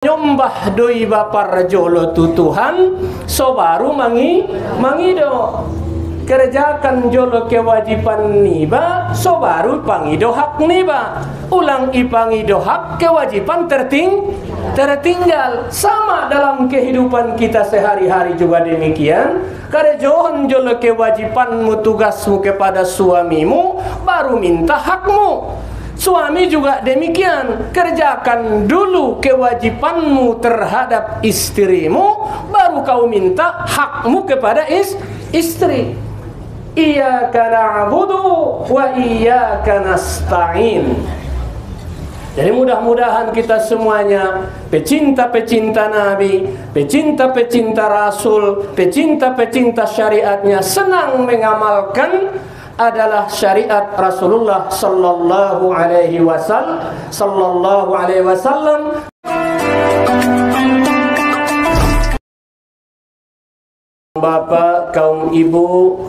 nyombah doi bapar jolo tu Tuhan, so baru mangido. Kerjakan jolo kewajiban niba, so baru pangido hak niba. Ulang ipangido hak, kewajiban tertinggal. Sama dalam kehidupan kita sehari-hari juga demikian. Kerjakan jolo kewajibanmu, tugasmu kepada suamimu, baru minta hakmu. Suami juga demikian, kerjakan dulu kewajibanmu terhadap istrimu, baru kau minta hakmu kepada istri. Iyyaka na'budu wa iyyaka nasta'in. Jadi mudah-mudahan kita semuanya pecinta-pecinta Nabi, pecinta-pecinta Rasul, pecinta-pecinta syariatnya, senang mengamalkan adalah syariat Rasulullah sallallahu alaihi wasallam. Bapak, kaum ibu,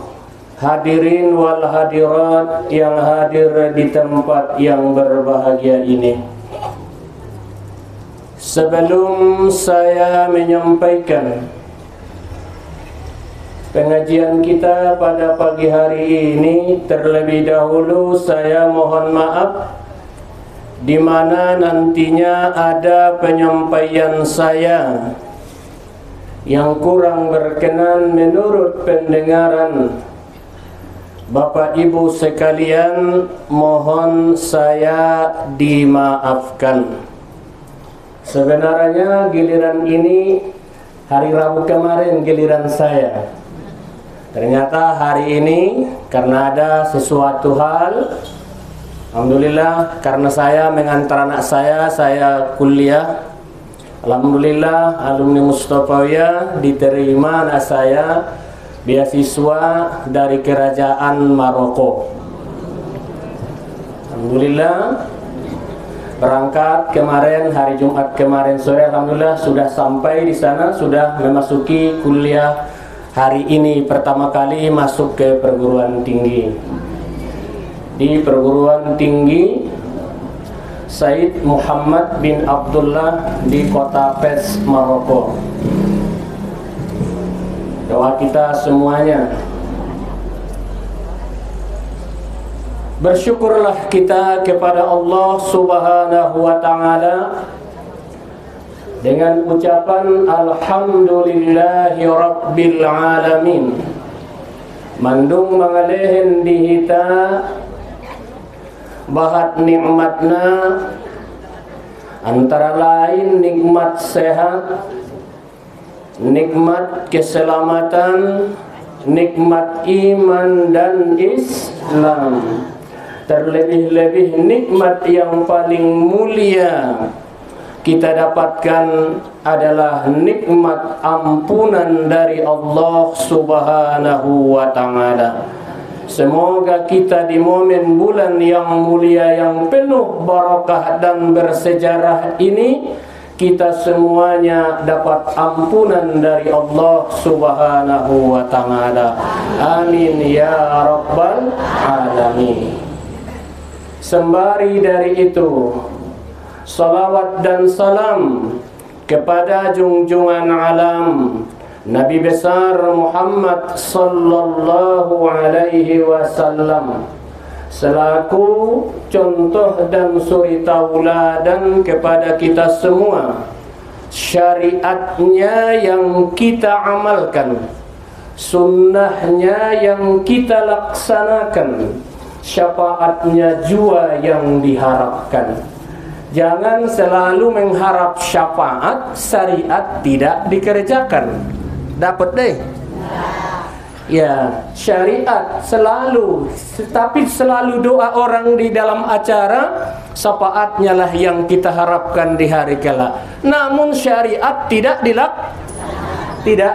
hadirin wal hadirat yang hadir di tempat yang berbahagia ini. Sebelum saya menyampaikan pengajian kita pada pagi hari ini, terlebih dahulu saya mohon maaf di mana nantinya ada penyampaian saya yang kurang berkenan menurut pendengaran Bapak Ibu sekalian, mohon saya dimaafkan. Sebenarnya giliran ini hari Rabu kemarin giliran saya. Ternyata hari ini karena ada sesuatu hal, alhamdulillah, karena saya mengantar anak saya kuliah. Alhamdulillah alumni Mustafawiyah diterima anak saya beasiswa dari kerajaan Maroko. Alhamdulillah berangkat kemarin hari Jumat kemarin sore, alhamdulillah sudah sampai di sana, sudah memasuki kuliah. Hari ini pertama kali masuk ke perguruan tinggi. Di perguruan tinggi Said Muhammad bin Abdullah di kota Fes, Maroko. Doa kita semuanya, bersyukurlah kita kepada Allah Subhanahu wa ta'ala dengan ucapan alhamdulillahi rabbil alamin. Mandung mangalehen dihita bahat nikmatna, antara lain nikmat sehat, nikmat keselamatan, nikmat iman dan Islam. Terlebih-lebih nikmat yang paling mulia kita dapatkan adalah nikmat ampunan dari Allah Subhanahu wa ta'ala. Semoga kita di momen bulan yang mulia yang penuh barakah dan bersejarah ini, kita semuanya dapat ampunan dari Allah Subhanahu wa ta'ala. Amin ya rabbal alamin. Sembari dari itu, salawat dan salam kepada junjungan alam Nabi besar Muhammad sallallahu alaihi wasallam selaku contoh dan suri tauladan kepada kita semua. Syariatnya yang kita amalkan, sunnahnya yang kita laksanakan, syafaatnya jua yang diharapkan. Jangan selalu mengharap syafaat, syariat tidak dikerjakan. Dapat deh. Ya, syariat selalu, tapi selalu doa orang di dalam acara, syafaatnya lah yang kita harapkan di hari kelak. Namun syariat tidak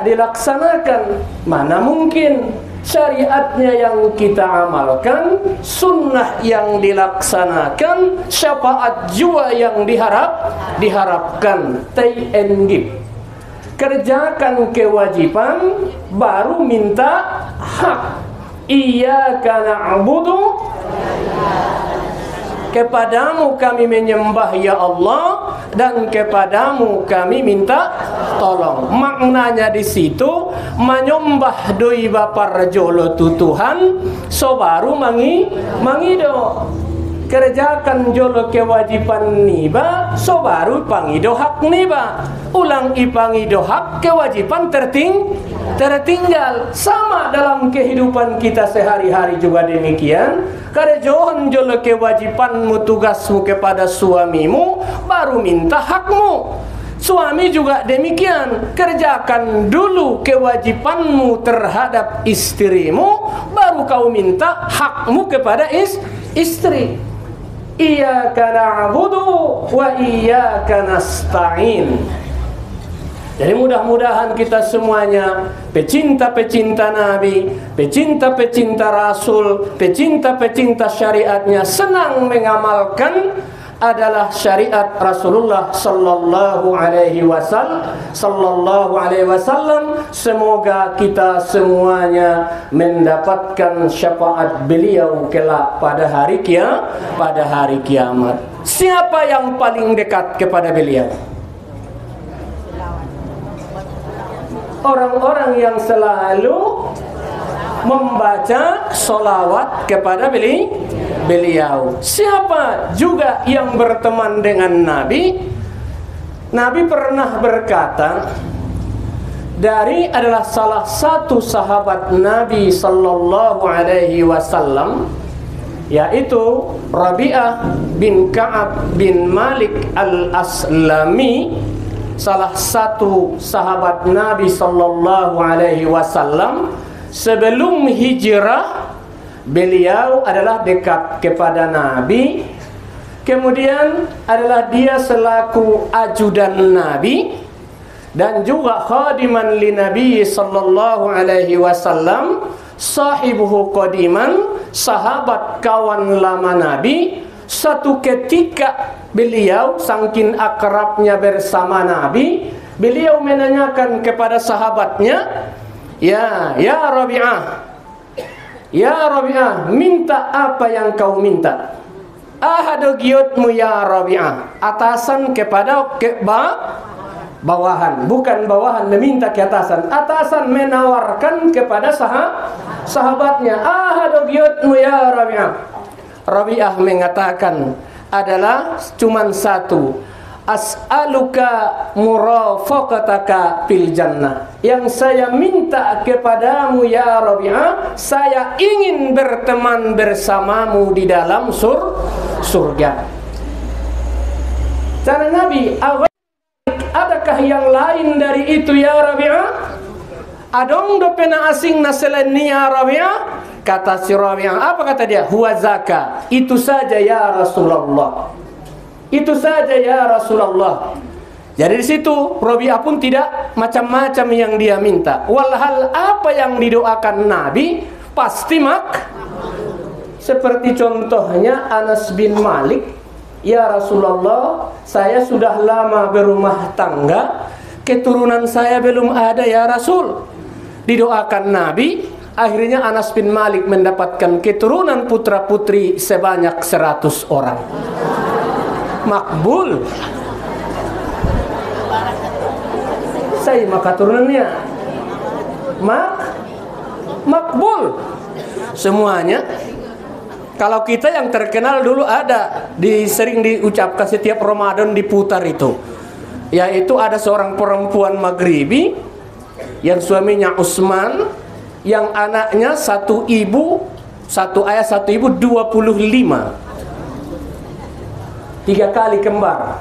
dilaksanakan. Mana mungkin? Syariatnya yang kita amalkan, sunnah yang dilaksanakan, syafaat jua yang diharapkan. TNG. Kerjakan kewajiban, baru minta hak. Iyyaka na'budu, kepadamu kami menyembah ya Allah, dan kepadamu kami minta tolong. Maknanya di situ menyembah doi bapar jolo tu Tuhan, so baru mangido. Kerjakan jolo kewajiban niba, so baru pangido hak niba. Ulang ipangido hak, kewajiban tertinggal. Sama dalam kehidupan kita sehari-hari juga demikian. Kerjakan jolo kewajibanmu, tugasmu kepada suamimu, baru minta hakmu. Suami juga demikian, kerjakan dulu kewajibanmu terhadap istrimu, baru kau minta hakmu kepada istri. Iyyaka na'budu wa iyyaka nasta'in. Jadi mudah-mudahan kita semuanya pecinta-pecinta Nabi, pecinta-pecinta Rasul, pecinta-pecinta syariatnya, senang mengamalkan adalah syariat Rasulullah sallallahu alaihi wasallam. Semoga kita semuanya mendapatkan syafaat beliau kelak pada hari kiamat. Siapa yang paling dekat kepada beliau? Orang-orang yang selalu membaca solawat kepada beliau. Siapa juga yang berteman dengan Nabi? Nabi pernah berkata, dari adalah salah satu sahabat Nabi sallallahu alaihi wasallam, yaitu Rabi'ah bin Ka'ab bin Malik al-Aslami, salah satu sahabat Nabi sallallahu alaihi wasallam. Sebelum hijrah, beliau adalah dekat kepada Nabi. Kemudian adalah dia selaku ajudan Nabi dan juga khadiman li Nabi sallallahu alaihi wasallam, sahibuhu qadiman, sahabat kawan lama Nabi. Satu ketika beliau saking akrabnya bersama Nabi, beliau menanyakan kepada sahabatnya, Ya Rabi'ah, minta apa yang kau minta? Ahadu giyotmu ya Rabi'ah, atasan kepada bawahan, bukan bawahan meminta ke atasan. Atasan menawarkan kepada sahabatnya, ahadu giyotmu ya Rabi'ah. Rabi'ah mengatakan adalah cuman satu, as'aluka murafaqataka fil jannah. Yang saya minta kepadamu ya Rabi'ah, saya ingin berteman bersamamu di dalam surga. Cara Nabi, adakah yang lain dari itu ya Rabi'ah? Adong do pena asing na selain ni ya Rabi'ah? Kata si Rabi'ah, apa kata dia? Huwa zaka, itu saja ya Rasulullah. Itu saja ya Rasulullah. Jadi di situ Rabi'ah pun tidak macam-macam yang dia minta. Walhal apa yang didoakan Nabi pasti seperti contohnya Anas bin Malik, ya Rasulullah, saya sudah lama berumah tangga, keturunan saya belum ada ya Rasul. Didoakan Nabi, akhirnya Anas bin Malik mendapatkan keturunan putra-putri sebanyak 100 orang. Makbul. Saya maka turunannya makbul semuanya. Kalau kita yang terkenal dulu ada sering diucapkan setiap Ramadan diputar itu, yaitu ada seorang perempuan Maghribi yang suaminya Utsman, yang anaknya satu ibu, satu ayah satu ibu 25. 3 kali kembar.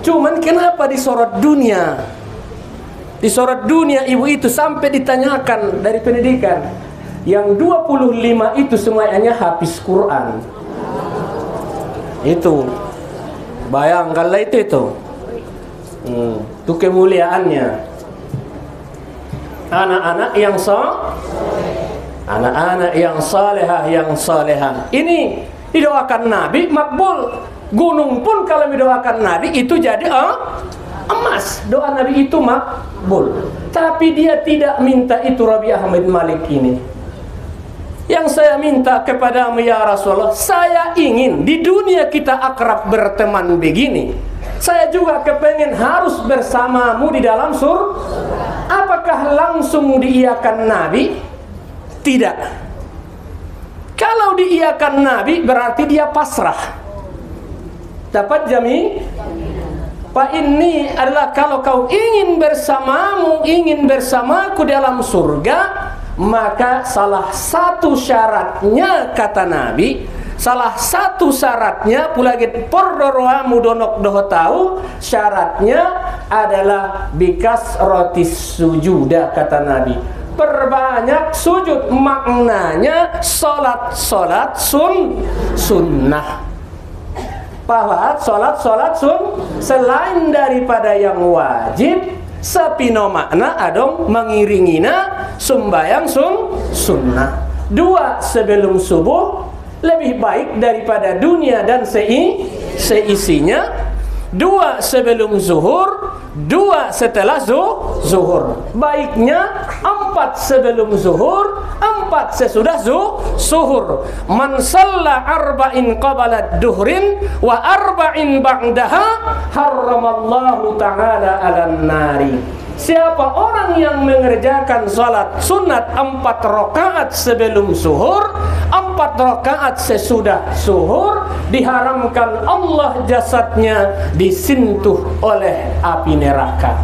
Cuman kenapa disorot dunia? Disorot dunia ibu itu sampai ditanyakan dari pendidikan. Yang 25 itu semuanya habis Quran. Itu bayangkanlah itu. Itu kemuliaannya. Anak-anak yang salehah, yang salehah. Ini didoakan Nabi makbul. Gunung pun kalau didoakan Nabi itu jadi emas. Doa Nabi itu makbul. Tapi dia tidak minta itu Rabi'ah bin Malik ini. Yang saya minta kepadamu ya Rasulullah, saya ingin di dunia kita akrab berteman begini. Saya juga kepengen harus bersamamu di dalam surga. Apakah langsung diiyakan Nabi? Tidak. Kalau diiyakan Nabi berarti dia pasrah. Dapat jamin? Pak, ini adalah kalau kau ingin bersamamu, ingin bersamaku dalam surga, maka salah satu syaratnya, kata Nabi, salah satu syaratnya pula gitu pordoroamu donok doho tahu, syaratnya adalah bikas rotis sujuda, kata Nabi. Perbanyak sujud, maknanya solat sunnah. Bahwa solat selain daripada yang wajib, sapino makna adong mengiringina sembahyang sunnah. 2 sebelum subuh lebih baik daripada dunia dan seisinya. 2 sebelum zuhur, 2 setelah zuhur. Baiknya 4 sebelum zuhur, 4 sesudah zuhur. Man shalla arba'in qabla duhrin wa arba'in ba'daha harramallahu ta'ala 'alan nari. Siapa orang yang mengerjakan salat sunat 4 rakaat sebelum zuhur, 4 rakaat sesudah zuhur, diharamkan Allah jasadnya disentuh oleh api neraka.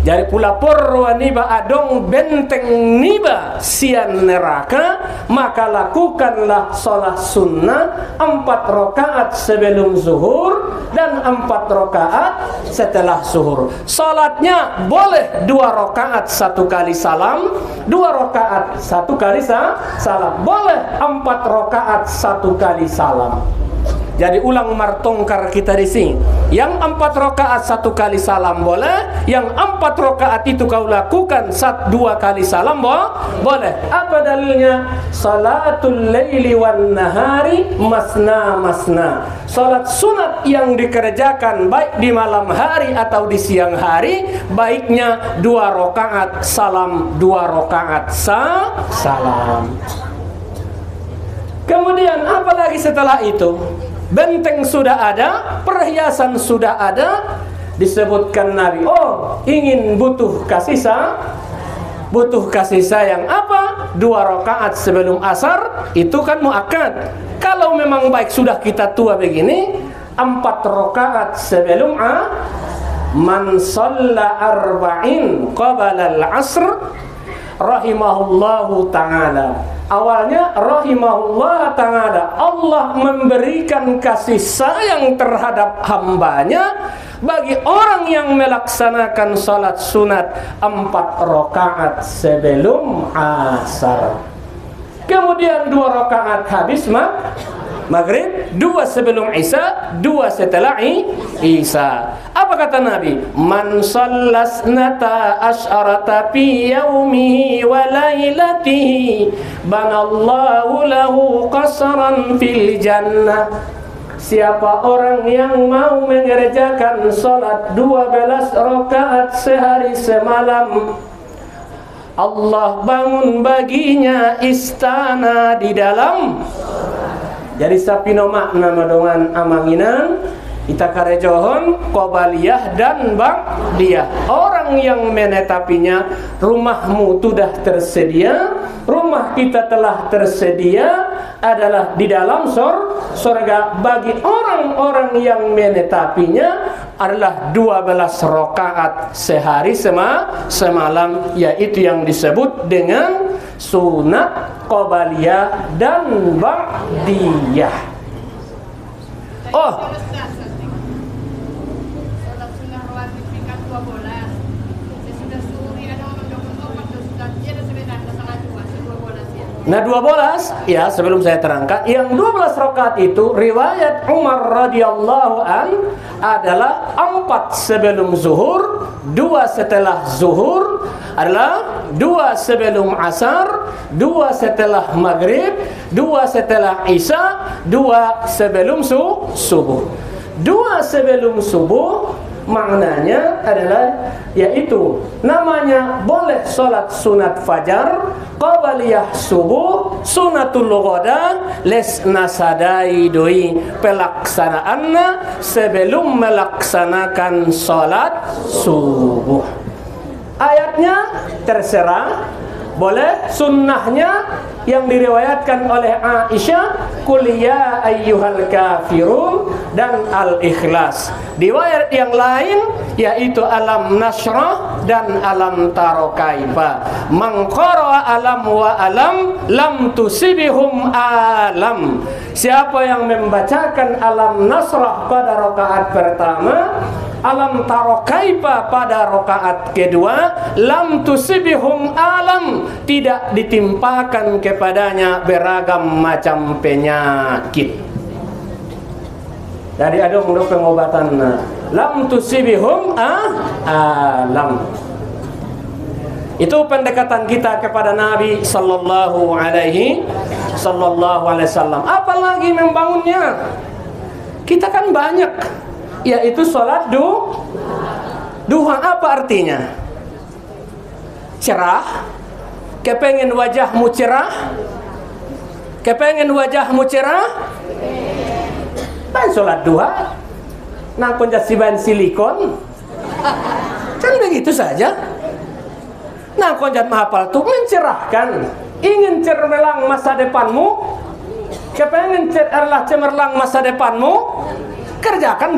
Jadi pula porwa niba adong benteng niba sian neraka, maka lakukanlah salat sunnah 4 rakaat sebelum zuhur dan 4 rakaat setelah zuhur. Salatnya boleh 2 rakaat 1 kali salam, 2 rakaat 1 kali salam, boleh 4 rakaat 1 kali salam. Jadi ulang martongkar kita di sini. Yang 4 rakaat 1 kali salam boleh, yang 4 rakaat itu kau lakukan 2 kali salam boleh. Apa dalilnya? Salatul laili wan nahari masna masna. Salat sunat yang dikerjakan baik di malam hari atau di siang hari, baiknya 2 rakaat salam, 2 rakaat salam. Kemudian apa lagi setelah itu? Benteng sudah ada, perhiasan sudah ada, disebutkan Nabi, oh ingin butuh kasih sayang apa? 2 rakaat sebelum asar, itu kan muakkad. Kalau memang baik sudah kita tua begini, 4 rakaat sebelum man shalla arba'in qabla al-asr rahimahullahu ta'ala. Awalnya rahimahullah ta'ala, Allah memberikan kasih sayang terhadap hambanya bagi orang yang melaksanakan salat sunat 4 rakaat sebelum asar. Kemudian 2 rakaat habis maghrib, 2 sebelum isya, 2 setelah isya. Apa kata Nabi? Man sallasnata asyarata fi yaumihi wa lailatihi banallahu lahu qasran fil jannah. Siapa orang yang mau mengerjakan salat 12 rakaat sehari semalam, Allah bangun baginya istana di dalam. Jadi sapino makna madongan amanginan ita karejohon qobaliyah dan ba'diyah. Orang yang menetapinya, rumahmu sudah tersedia, rumah kita telah tersedia adalah di dalam surga. Bagi orang-orang yang menetapinya adalah 12 rakaat sehari semalam, yaitu yang disebut dengan sunat qobaliyah dan ba'diyah. Oh, nah 12 ya, sebelum saya terangkan, yang 12 rakaat itu riwayat Umar radhiyallahu an adalah 4 sebelum zuhur, 2 setelah zuhur, adalah 2 sebelum asar, 2 setelah maghrib, 2 setelah isya, 2 sebelum subuh. 2 sebelum subuh maknanya adalah yaitu namanya boleh sholat sunat fajar, qabliyah subuh, sunatul ghada, lesna sadai doi pelaksanaannya sebelum melaksanakan sholat subuh. Ayatnya terserah, boleh. Sunnahnya yang diriwayatkan oleh Aisyah, qul ya ayyuhal kafirun dan al-ikhlas. Di riwayat yang lain yaitu alam nasrah dan alam taro kaifa. Man qara'a alam wa alam lam tusibihum alam. Siapa yang membacakan alam nasrah pada rakaat pertama, alam taro kaifa pada rakaat kedua, lam tusibihum alam, tidak ditimpakan kepadanya beragam macam penyakit. Dari ada untuk pengobatan lam tusibihum alam. Itu pendekatan kita kepada Nabi sallallahu alaihi wasallam. Apalagi membangunnya? Kita kan banyak, yaitu sholat duha. Apa artinya? Cerah. Kepengen wajahmu cerah? Kepengen wajahmu cerah? Pan sholat duha. Nah konjasiban silikon. Kan begitu saja. Nah konjat mahapal itu mencerahkan. Ingin cemerlang masa depanmu? Kepengen cemerlang masa depanmu? Kerjakan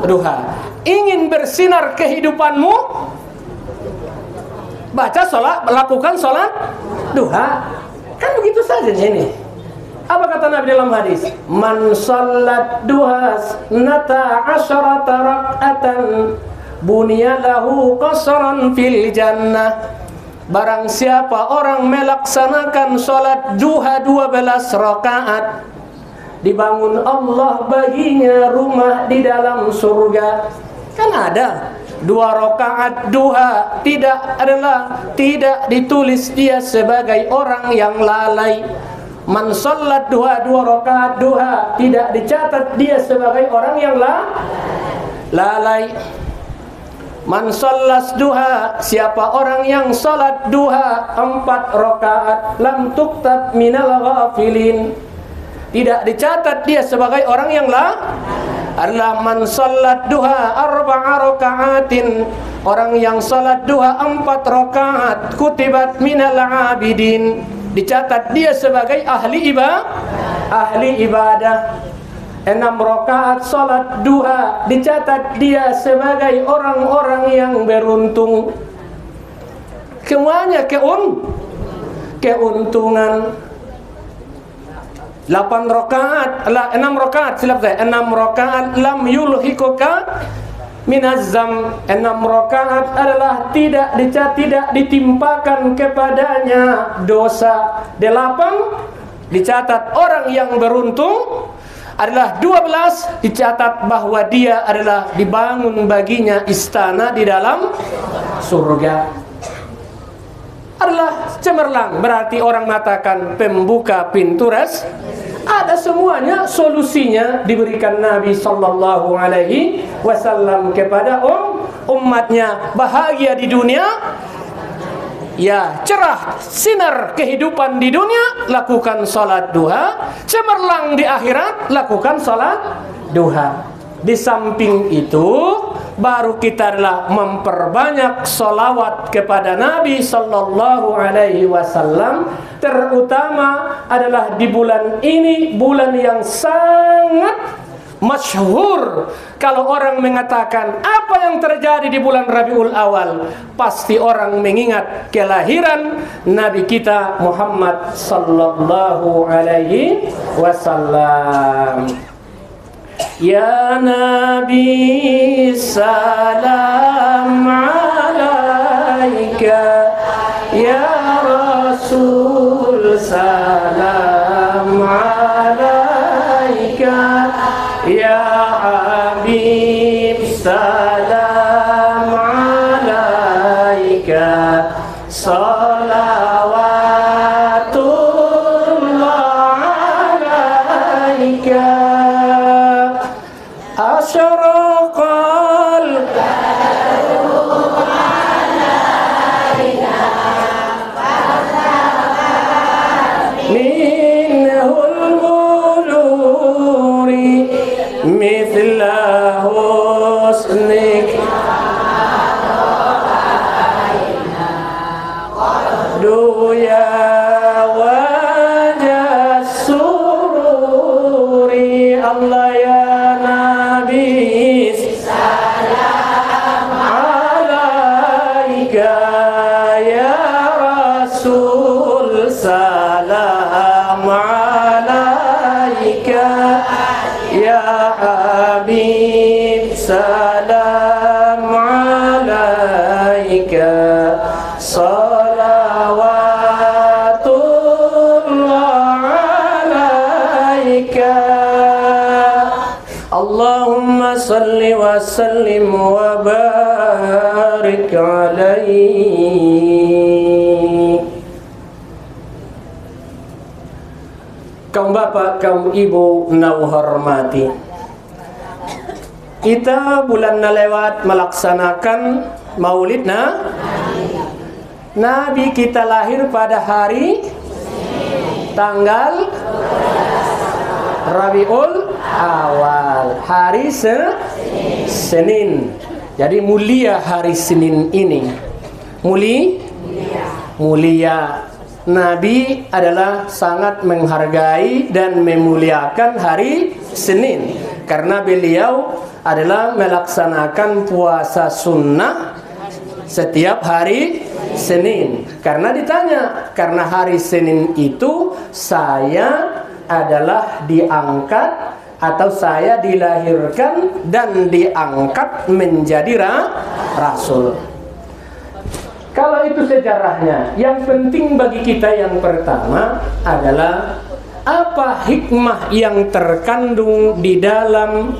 duha. Ingin bersinar kehidupanmu? Baca sholat, lakukan sholat duha. Kan begitu saja ini. Apa kata Nabi dalam hadis? Man sholat duha nata asyarata rak'atan bunya lahu qasran fil jannah. Barang siapa orang melaksanakan sholat duha 12 rakaat, dibangun Allah baginya rumah di dalam surga. Kan ada 2 rakaat duha tidak ditulis dia sebagai orang yang lalai. Man sholat duha 2 rakaat duha tidak dicatat dia sebagai orang yang lalai. Man sholat duha, siapa orang yang sholat duha 4 rakaat, lam tuktab minal ghafilin, tidak dicatat dia sebagai orang yang adalah man sholat duha 4 rakaatin, orang yang sholat duha 4 rakaat, kutibat minal abidin, dicatat dia sebagai ahli ibadah. 6 rakaat salat duha dicatat dia sebagai orang-orang yang beruntung. Semuanya keuntungan. 6 rakaat silap saya. 6 rakaat lam yulhikuka minazam. 6 rakaat adalah tidak ditimpakan kepadanya dosa. 8 dicatat orang yang beruntung. Adalah 12 dicatat bahwa dia adalah dibangun baginya istana di dalam surga. Adalah cemerlang, berarti orang mengatakan pembuka pintu ada semuanya, solusinya diberikan Nabi sallallahu alaihi wasallam kepada umatnya. Bahagia di dunia, ya cerah sinar kehidupan di dunia, lakukan salat duha. Cemerlang di akhirat, lakukan salat duha. Di samping itu baru kita adalah memperbanyak salawat kepada Nabi sallallahu alaihi wasallam. Terutama adalah di bulan ini, bulan yang sangat masyhur. Kalau orang mengatakan apa yang terjadi di bulan Rabiul Awal, pasti orang mengingat kelahiran Nabi kita Muhammad sallallahu alaihi wasallam. Ya Nabi salam alaika, ya Rasul salam alaika, ya Habib salam alaika, salawatullah alaika. Asyraqal salawatullah alaika. Allahumma salli wa sallim wa barik alaihi. Kaum bapak, kaum ibu nau hormati, kita bulan na lewat melaksanakan maulid Nabi kita lahir pada hari tanggal Rabiul Awal, hari Senin. Jadi mulia hari Senin ini. Mulia. Nabi adalah sangat menghargai dan memuliakan hari Senin karena beliau adalah melaksanakan puasa sunnah setiap hari Senin. Karena ditanya, karena hari Senin itu saya adalah diangkat atau saya dilahirkan dan diangkat menjadi rasul. Kalau itu sejarahnya, yang penting bagi kita yang pertama adalah apa hikmah yang terkandung di dalam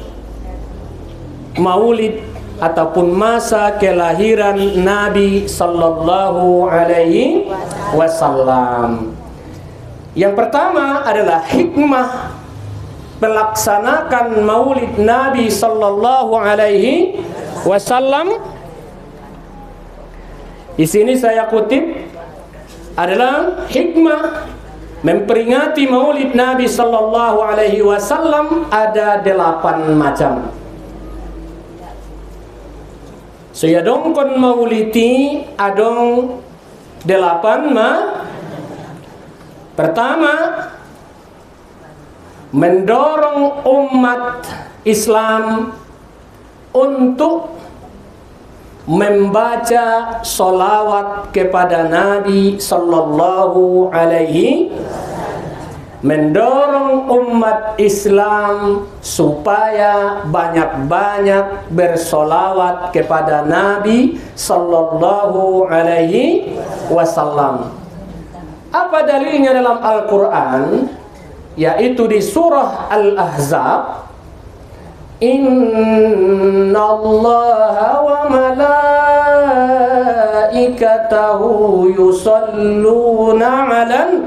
maulid ataupun masa kelahiran Nabi sallallahu alaihi wasallam. Yang pertama adalah hikmah melaksanakan maulid Nabi sallallahu alaihi wasallam. Di sini saya kutip adalah hikmah memperingati maulid Nabi sallallahu alaihi wasallam ada 8 macam. Saya dongkon mauliti adong 8 Pertama, mendorong umat Islam untuk membaca solawat kepada Nabi sallallahu alaihi, mendorong umat Islam supaya banyak-banyak bersolawat kepada Nabi sallallahu alaihi wasallam. Apa dalilnya dalam Al-Quran? Yaitu di surah Al-Ahzab, Inna Allah wa malaikatahu yusalluna alan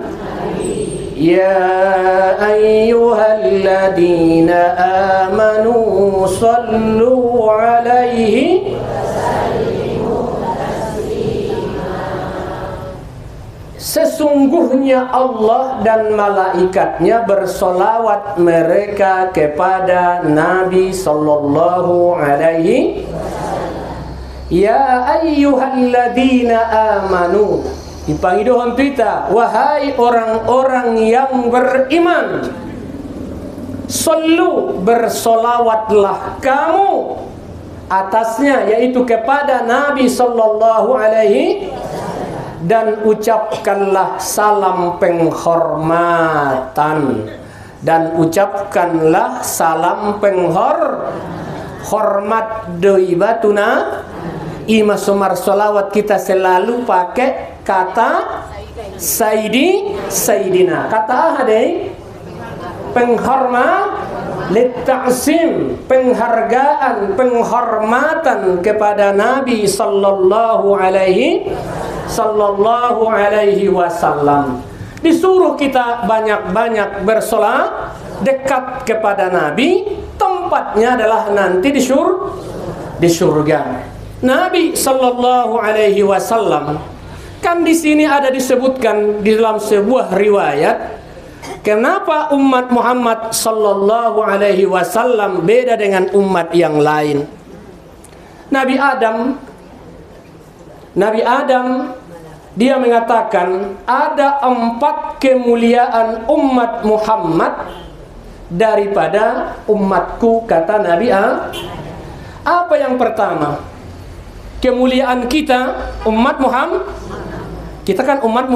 ya ayyuhalladzina amanu sallu alaihi sesungguhnya Allah dan malaikatnya bersolawat mereka kepada Nabi sallallahu alaihi ya ayyuhalladzina amanu, dipanggil doang kita, wahai orang-orang yang beriman, sallu bersolawatlah kamu atasnya, yaitu kepada Nabi sallallahu alaihi, dan ucapkanlah salam penghormatan, dan ucapkanlah salam hormat doibatuna. Ima sumar solawat kita selalu pakai kata Sayyidina. Kata ahadai penghormat, litta'zim, penghargaan, penghormatan kepada Nabi sallallahu alaihi wasallam. Disuruh kita banyak-banyak bersolat dekat kepada Nabi. Tempatnya adalah nanti di surga. Nabi sallallahu alaihi wasallam kan di sini ada disebutkan di dalam sebuah riwayat, kenapa umat Muhammad sallallahu alaihi wasallam beda dengan umat yang lain. Nabi Adam dia mengatakan ada 4 kemuliaan umat Muhammad daripada umatku, kata Nabi Apa yang pertama? Kemuliaan kita umat Muhammad. Kita kan umat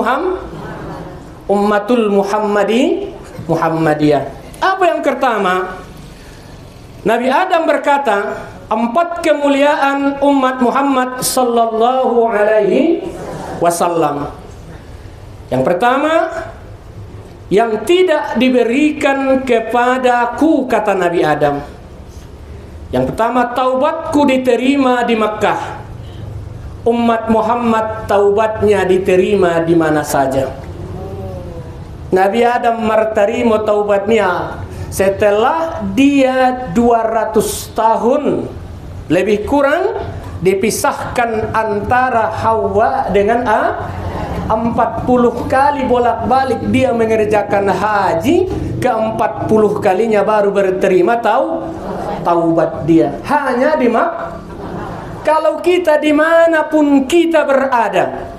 Ummatul Muhammadiyah. Apa yang pertama? Nabi Adam berkata, 4 kemuliaan umat Muhammad sallallahu alaihi wasallam. Yang pertama, yang tidak diberikan kepadaku, kata Nabi Adam. Yang pertama, taubatku diterima di Mekkah. Umat Muhammad taubatnya diterima di mana saja. Nabi Adam martarimo taubatnya setelah dia 200 tahun lebih kurang dipisahkan antara Hawa dengan 40 kali bolak-balik dia mengerjakan haji, ke-40 kalinya baru berterima taubat dia. Hanya di Makkah. Kalau kita dimanapun kita berada,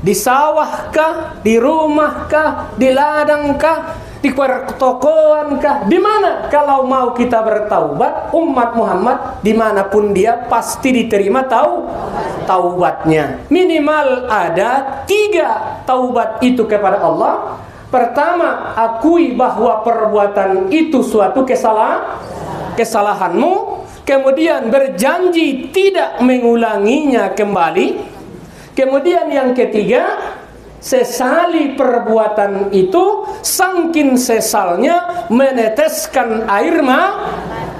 di sawahkah, di rumahkah, di ladangkah, di pertokoankah, di mana kalau mau kita bertaubat, umat Muhammad dimanapun dia pasti diterima taubatnya. Minimal ada 3 taubat itu kepada Allah. Pertama, akui bahwa perbuatan itu suatu kesalahanmu. Kemudian berjanji tidak mengulanginya kembali. Kemudian yang ketiga, sesali perbuatan itu, saking sesalnya meneteskan air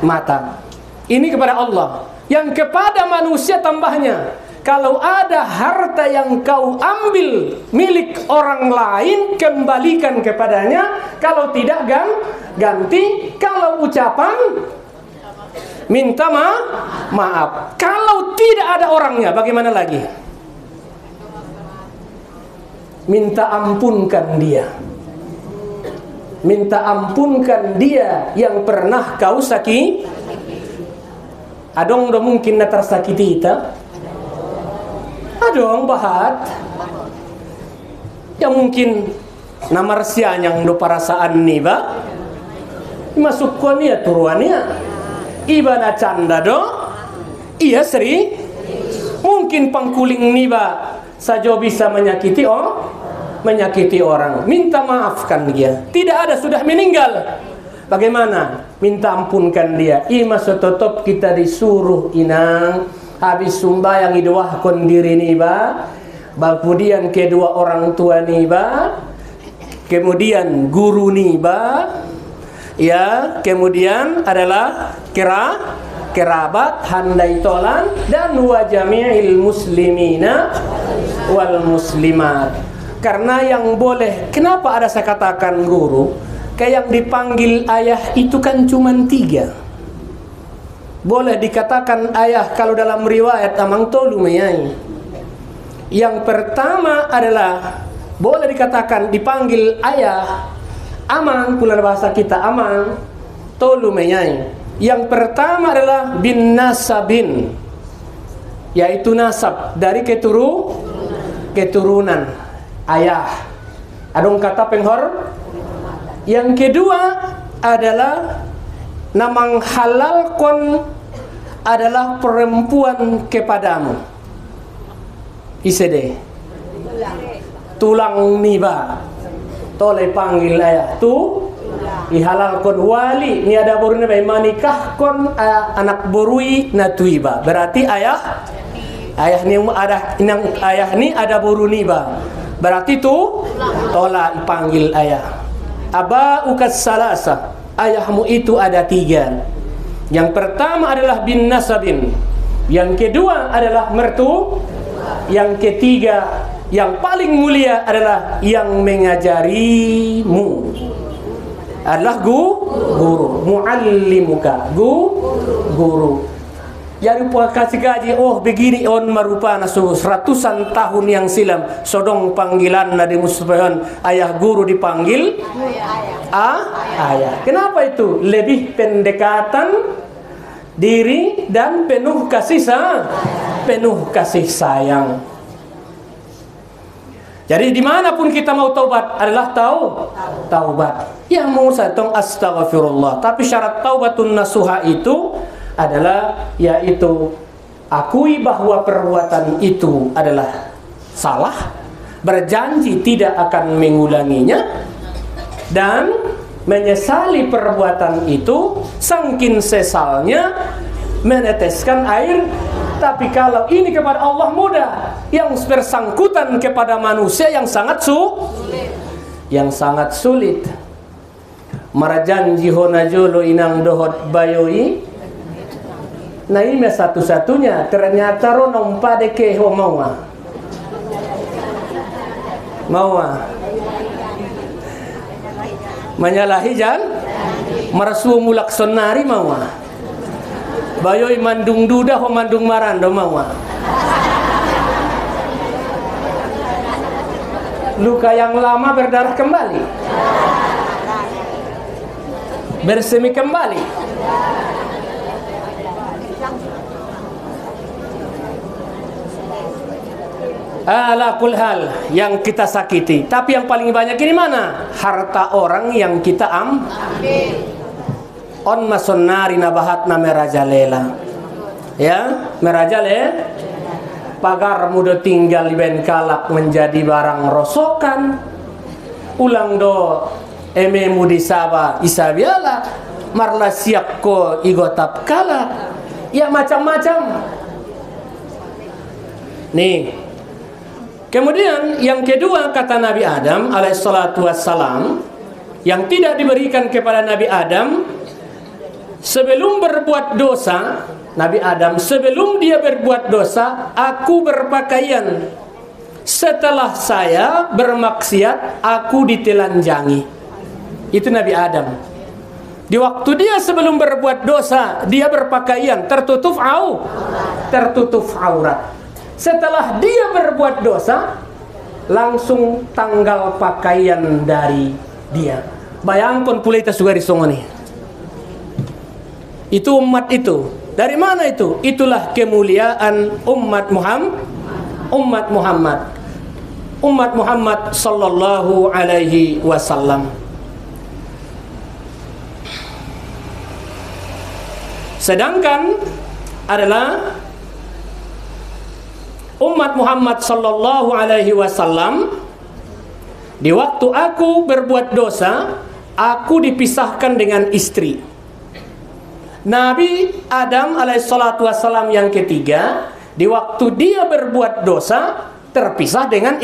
mata. Ini kepada Allah. Yang kepada manusia tambahnya, kalau ada harta yang kau ambil milik orang lain, kembalikan kepadanya. Kalau tidak, ganti. Kalau ucapan, minta maaf. Kalau tidak ada orangnya, bagaimana lagi? Minta ampunkan dia. Minta ampunkan dia yang pernah kau sakiti. Adong do mungkin na tersakiti ita. Adong bahat. Ya mungkin namarsia yang do perasaan ni ba. Masuk ko niya turuan niya. Iba na canda do. Iya seri. Mungkin pangkuling ni ba saja bisa menyakiti orang. Minta maafkan dia. Tidak ada, sudah meninggal. Bagaimana? Minta ampunkan dia. Ima setotop kita disuruh inang habis sumbayang idwahkon diri ni ba. Kemudian kedua orang tua ni ba. Kemudian guru ni ba. Ya, kemudian adalah kerabat, handai tolan, dan wa jami'il muslimina wal muslimat. Karena yang boleh, kenapa ada saya katakan guru? Kayak yang dipanggil ayah itu kan cuma 3. Boleh dikatakan ayah kalau dalam riwayat amang tolu meyai. Yang pertama adalah boleh dikatakan dipanggil ayah, amang pula bahasa kita amang tolu meyai. Yang pertama adalah bin nasabin, yaitu nasab dari keturunan ayah. Adong kata penghor. Yang kedua adalah namang halalkon adalah perempuan kepadamu. Isede tulang niba tole panggil ayah tu ihalalkon wali ni ada boruna bay manikahkon anak borui natuiba. Berarti ayah ni ada inang ayah ni ada boru niba. Berarti tu tolak panggil ayah. Aba ukas salasa, ayahmu itu ada 3. Yang pertama adalah bin nasabin. Yang kedua adalah mertu. Yang ketiga, yang paling mulia adalah yang mengajarimu. Adalah guru, muallimuka, guru. Jadi kasih gaji, oh begini on marupana ratusan tahun yang silam sodong panggilan nadi musbahan ayah guru dipanggil ayah. Kenapa itu? Lebih pendekatan diri dan penuh kasih sayang. Jadi dimanapun kita mau taubat adalah taubat. Ya mau satong astaghfirullah. Tapi syarat taubatun nasuha itu adalah yaitu akui bahwa perbuatan itu adalah salah, berjanji tidak akan mengulanginya, dan menyesali perbuatan itu, saking sesalnya meneteskan air Tapi kalau ini kepada Allah mudah, yang bersangkutan kepada manusia yang sangat sulit. Marajanji hona jolo inang dohot bayoi. Nah ini satu-satunya. Ternyata ronong pada keho mawa. Menyalahi jan marsu mulak sonari mawa. Bayoi mandung duda ho mandung marando mawa. Luka yang lama berdarah kembali. Bersemi kembali. Ala kul hal yang kita sakiti. Tapi yang paling banyak ini mana? Harta orang yang kita ambil. On masonnari nabahat na merajalela. Ya, merajale. Pagar muda tinggal di benkalak menjadi barang rosokan. Ulang do eme mudi saba isabiala. Marla siak ko igotap kala. Ya macam-macam. Nih. Kemudian yang kedua kata Nabi Adam alaihissalatu wassalam, yang tidak diberikan kepada Nabi Adam sebelum berbuat dosa. Nabi Adam sebelum dia berbuat dosa, aku berpakaian. Setelah saya bermaksiat, aku ditelanjangi. Itu Nabi Adam. Di waktu dia sebelum berbuat dosa, dia berpakaian tertutup aurat. Setelah dia berbuat dosa, langsung tanggal pakaian dari dia. Bayangkan pula itu sugari songoni. Itu umat itu. Dari mana itu? Itulah kemuliaan umat Muhammad sallallahu alaihi wasallam. Sedangkan adalah umat Muhammad sallallahu alaihi wasallam, di waktu aku berbuat dosa, aku dipisahkan dengan istri. Nabi Adam alaihissalatu wassalam yang ketiga, di waktu dia berbuat dosa, terpisah dengan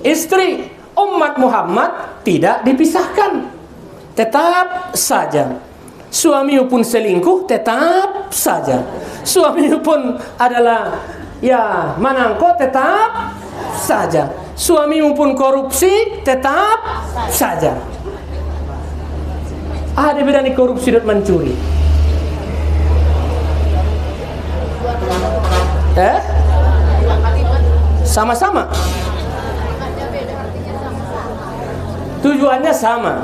istri. Umat Muhammad tidak dipisahkan, tetap saja. Suami pun selingkuh, tetap saja. Suami pun adalah ya manangko, tetap saja. Suamimu pun korupsi, tetap saja. Ada beda nih korupsi dan mencuri. Sama-sama. Tujuannya sama.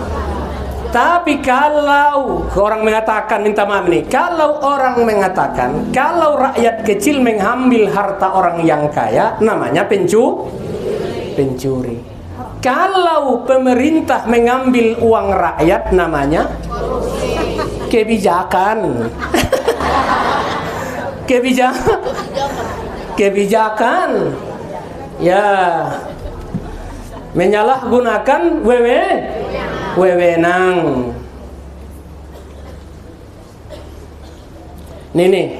Tapi kalau orang mengatakan, minta maaf nih, kalau orang mengatakan kalau rakyat kecil mengambil harta orang yang kaya, namanya pencuri. Kalau pemerintah mengambil uang rakyat, namanya kebijakan. Kebijakan. Ya, menyalahgunakan wewenang. Nih.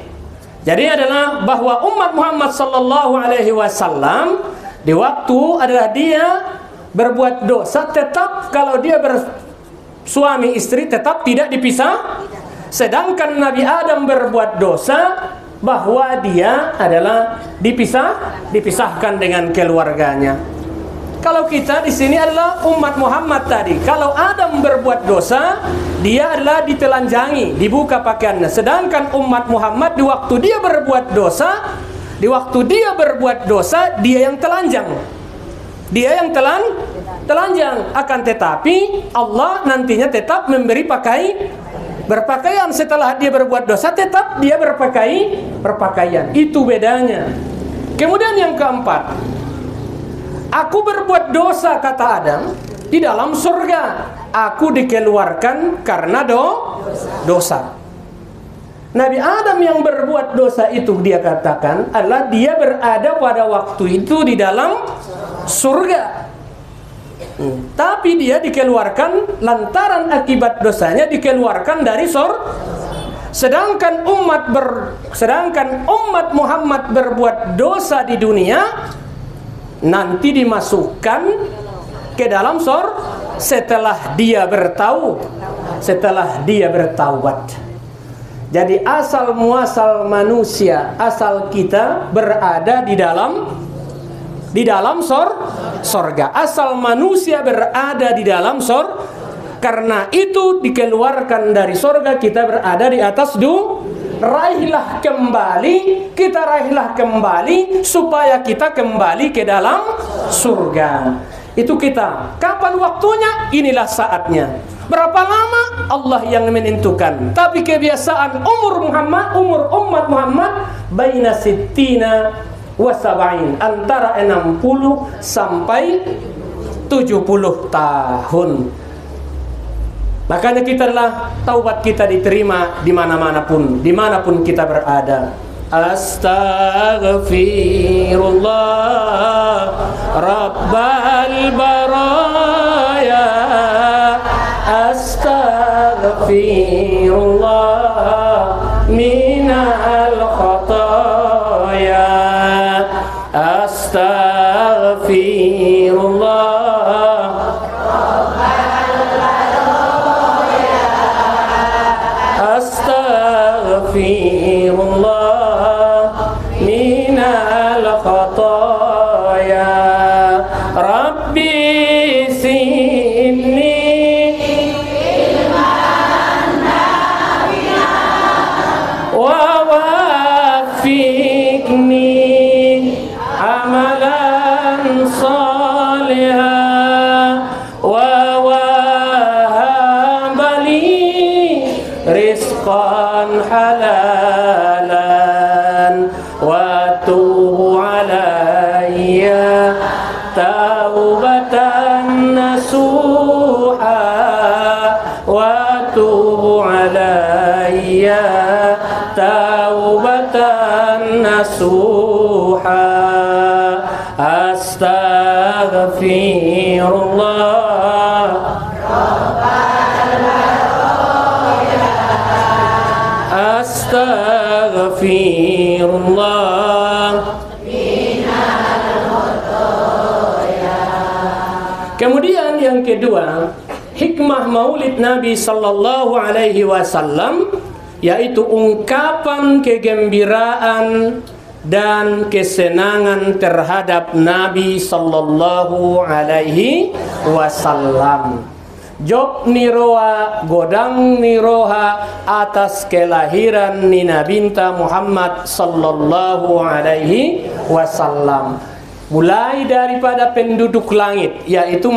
Jadi adalah bahwa umat Muhammad sallallahu alaihi wasallam di waktu adalah dia berbuat dosa, tetap kalau dia bersuami istri tetap tidak dipisah. Sedangkan Nabi Adam berbuat dosa bahwa dia adalah dipisahkan dengan keluarganya. Kalau kita di sini adalah umat Muhammad tadi. Kalau Adam berbuat dosa, dia adalah ditelanjangi, dibuka pakaiannya. Sedangkan umat Muhammad di waktu dia berbuat dosa, dia yang telanjang. Dia yang telanjang. Akan tetapi Allah nantinya tetap memberi berpakaian. Setelah dia berbuat dosa, tetap dia berpakaian. Itu bedanya. Kemudian yang keempat, aku berbuat dosa, kata Adam, di dalam surga. Aku dikeluarkan karena dosa. Nabi Adam yang berbuat dosa itu, dia katakan adalah dia berada pada waktu itu di dalam surga. Tapi dia dikeluarkan lantaran akibat dosanya, dikeluarkan dari Sedangkan umat Muhammad berbuat dosa di dunia, nanti dimasukkan ke dalam setelah dia bertaubat. Jadi asal muasal manusia, asal kita berada di dalam sorga. Asal manusia berada di dalam karena itu dikeluarkan dari sorga, kita berada di atas raihlah kembali supaya kita kembali ke dalam surga. Itu kita. Kapan waktunya? Inilah saatnya. Berapa lama? Allah yang menentukan. Tapi kebiasaan umur umat Muhammad baina sittina wa sab'in, antara 60 sampai 70 tahun. Makanya kita adalah taubat kita diterima dimanapun kita berada. Astaghfirullah Rabbal baraya, astaghfirullah minal khataya, astaghfirullah astaghfirullah minal khataya, Rabbi sinni wa wafiqni amalan salihah wa wahabali rizqan halalan wa tubu alayya taubatan nasuha wa tubu alayya taubatan nasuha, astaghfirullah astaghfirullah. Kemudian yang kedua, hikmah maulid Nabi sallallahu alaihi wasallam, yaitu ungkapan kegembiraan dan kesenangan terhadap Nabi sallallahu alaihi wasallam. Job niroa, godang niroha atas kelahiran Nina binta Muhammad sallallahu alaihi wasallam. Mulai daripada penduduk langit, yaitu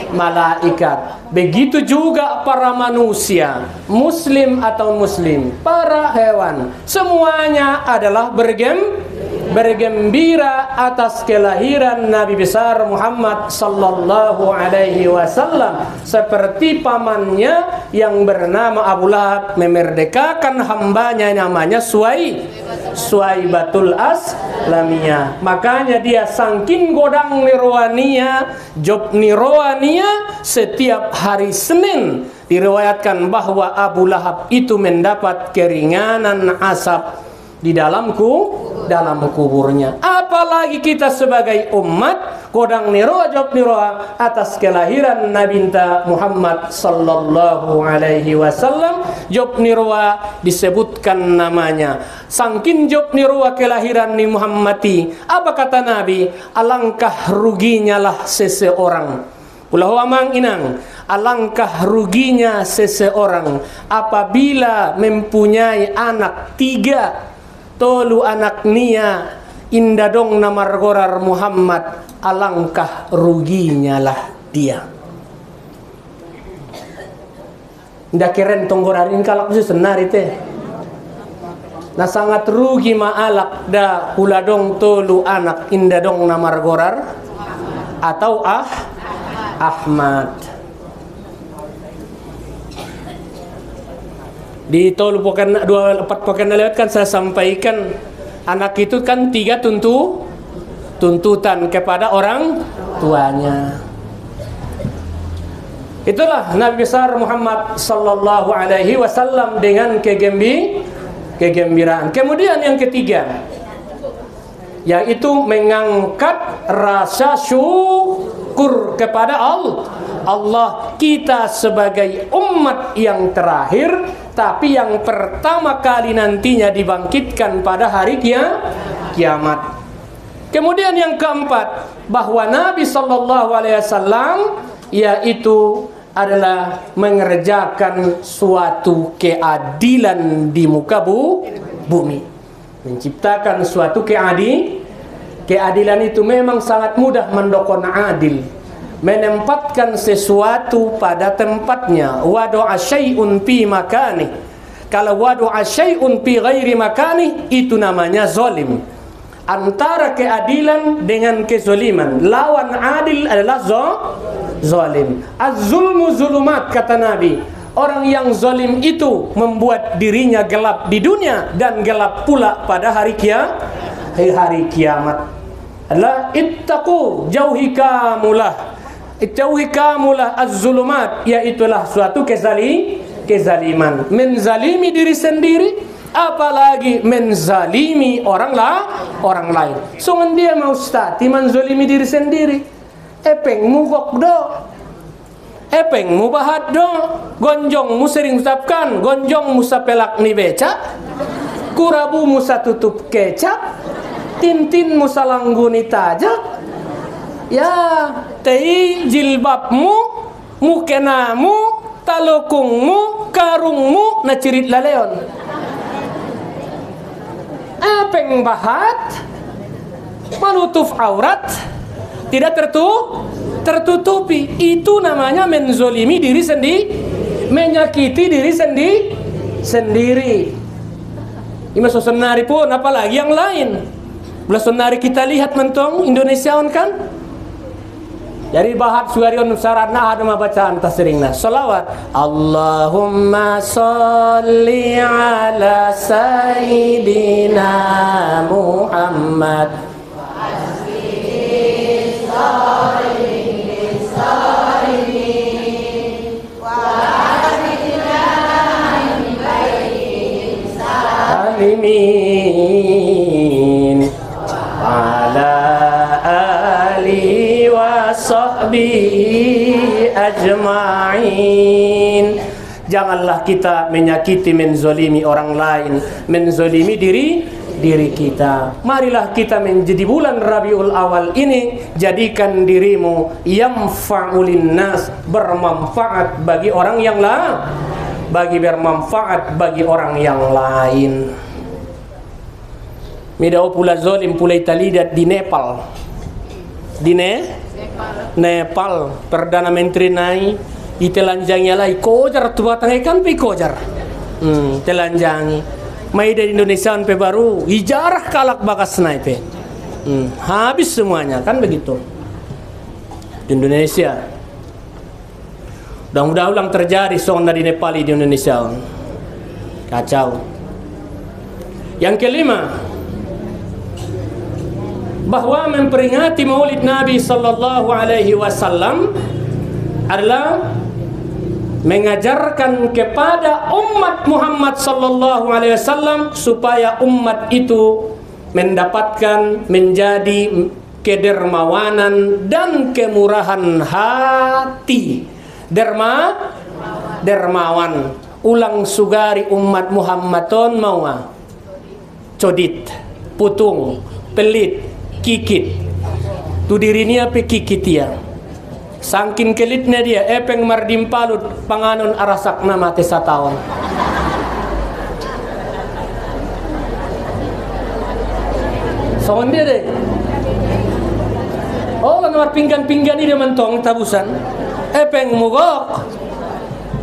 malaikat. Begitu juga para manusia, muslim atau muslim, para hewan, semuanya adalah bergembira atas kelahiran Nabi besar Muhammad sallallahu alaihi wasallam, seperti pamannya yang bernama Abu Lahab memerdekakan hambanya namanya Suwaibatul Aslamiyah. Makanya dia sangkin godang nirwania, job nirwania, setiap hari Senin diriwayatkan bahwa Abu Lahab itu mendapat keringanan asap di dalam kuburnya. Apalagi kita sebagai umat, kodang niroa job niroa atas kelahiran Nabi Muhammad sallallahu alaihi wasallam. Job niroa disebutkan namanya. Sangkin job niroa kelahiran ni Muhammadi. Apa kata Nabi? Alangkah ruginya lah seseorang. Ulah amang inang, alangkah ruginya seseorang apabila mempunyai anak 3, tolu anak nia indadong namargorar Muhammad, alangkah ruginya lah dia. Ndak keren tonggorarin kalak su senar itu. Nah sangat rugi maalak da uladong tolu anak indadong namargorar atau Ahmad. Di tol pokan 24 pokan lewat kan saya sampaikan, anak itu kan 3 tuntutan kepada orang tuanya. Itulah Nabi besar Muhammad sallallahu alaihi wasallam dengan kegembiraan. Kemudian yang ketiga, yaitu mengangkat rasa syukur kepada Allah. Kita sebagai umat yang terakhir, tapi yang pertama kali nantinya dibangkitkan pada hari kiamat. Kemudian yang keempat, bahwa Nabi sallallahu alaihi wasallam yaitu adalah mengerjakan suatu keadilan di muka bumi. Menciptakan suatu keadilan itu memang sangat mudah mendokon adil. Menempatkan sesuatu pada tempatnya. Wadu'a syai'un fi makani. Kalau wadu'a syai'un fi ghairi makani, itu namanya zalim. Antara keadilan dengan kezaliman, lawan adil adalah zalim. Az-zulmu zulumat, kata Nabi. Orang yang zalim itu membuat dirinya gelap di dunia dan gelap pula pada hari kiamat. Allah ittaqu, jauhi kamulah az-zulumat, yaitulah suatu kezaliman. Menzalimi diri sendiri, apalagi menzalimi orang lain. Sungan dia mau stati menzalimi diri sendiri. Epeng mu gok do, epeng mu bahat do, gonjong mu sering ucapkan, gonjong mu sapelak ni beca, kurabu mu tutup kecap, tintin mu salangguni tajak, ya tei jilbabmu, mukenamu, talukungmu, karungmu na cirit laleon. Epeng bahat, menutup aurat, tidak tertutupi. Itu namanya menzolimi diri sendiri, menyakiti diri sendiri. Ini sonari pun, apalagi yang lain. Belah sonari kita lihat mentong Indonesiawan kan. Jadi bahat suarion sarana ada bacaan tasringna. Salawat. Allahumma sholli ala sayyidina Muhammad. Alimin ala ali wa sahbihi ajma'in. Janganlah kita menyakiti, menzolimi orang lain, menzolimi diri kita. Marilah kita menjadi bulan Rabiul Awal ini, jadikan dirimu yamfa'ulin nas, bermanfaat bagi orang yang bermanfaat bagi orang yang lain. Midau pula zolim pula italidat di Nepal. Nepal Perdana Menteri nai itelanjangi lai kojar tua tangikan pi kojar. Telanjangi. Mai dari Indonesia pe baru ijarah kalak bakas naipe. Habis semuanya kan begitu. Di Indonesia. Mudah-mudahan ulang terjadi soal dari Nepal di Indonesia. Kacau. Yang kelima, bahwa memperingati Maulid Nabi sallallahu alaihi wasallam adalah mengajarkan kepada umat Muhammad sallallahu alaihi wasallam supaya umat itu mendapatkan menjadi kedermawanan dan kemurahan hati. Dermawan. Ulang sugari umat Muhammadon maua codit, putung, pelit, kikit. Tu dirinya pe kikit dia. Sangkin kelitnya dia epeng mardim palut panganon arasak nama tesatawan. Soalnya dia deh. Oh, ngamar pinggan-pinggan ini dia mentong tabusan. Epeng mugok.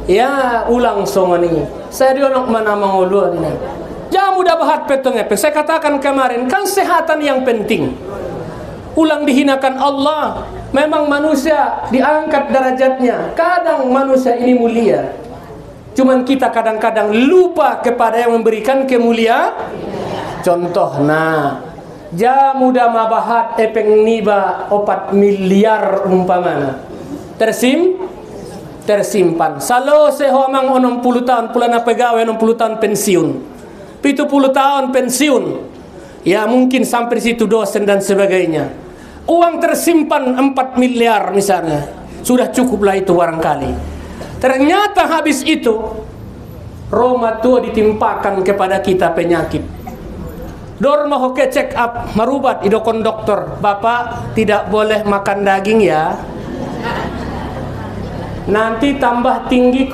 Ya, ulang songoni. Saya dionok mana manguluan ini. Jangan mudah bahat petong epeng. Saya katakan kemarin, kan kesehatan yang penting. Ulang dihinakan Allah. Memang manusia diangkat derajatnya. Kadang manusia ini mulia. Cuman kita kadang-kadang lupa kepada yang memberikan kemuliaan. Contoh, mudah mabahat epeng niba 4 miliar umpamana. tersimpan. Salo seho mang 60 tahun pulana pegawai 60 tahun pensiun. 70 tahun pensiun. Ya mungkin sampai di situ dosen dan sebagainya. Uang tersimpan 4 miliar misalnya. Sudah cukuplah itu barangkali. Ternyata habis itu Roma tua ditimpakan kepada kita penyakit. Dor mau ke check up, marubat idokon dokter. Bapak tidak boleh makan daging ya. Nanti tambah tinggi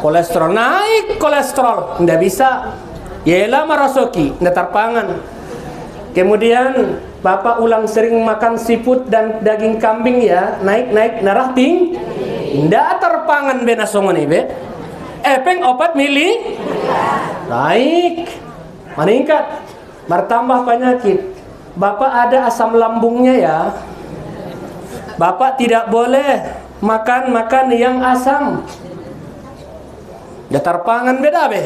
kolesterol. Naik kolesterol. Nggak bisa. Yelah marasoki, nggak terpangan. Kemudian Bapak ulang sering makan siput dan daging kambing ya. Naik darah tinggi. Nggak terpangan benasongan ibe. Epeng opat mili. Naik. Meningkat, bertambah penyakit. Bapak ada asam lambungnya ya. Bapak tidak boleh makan yang asam. Datar pangan beda be.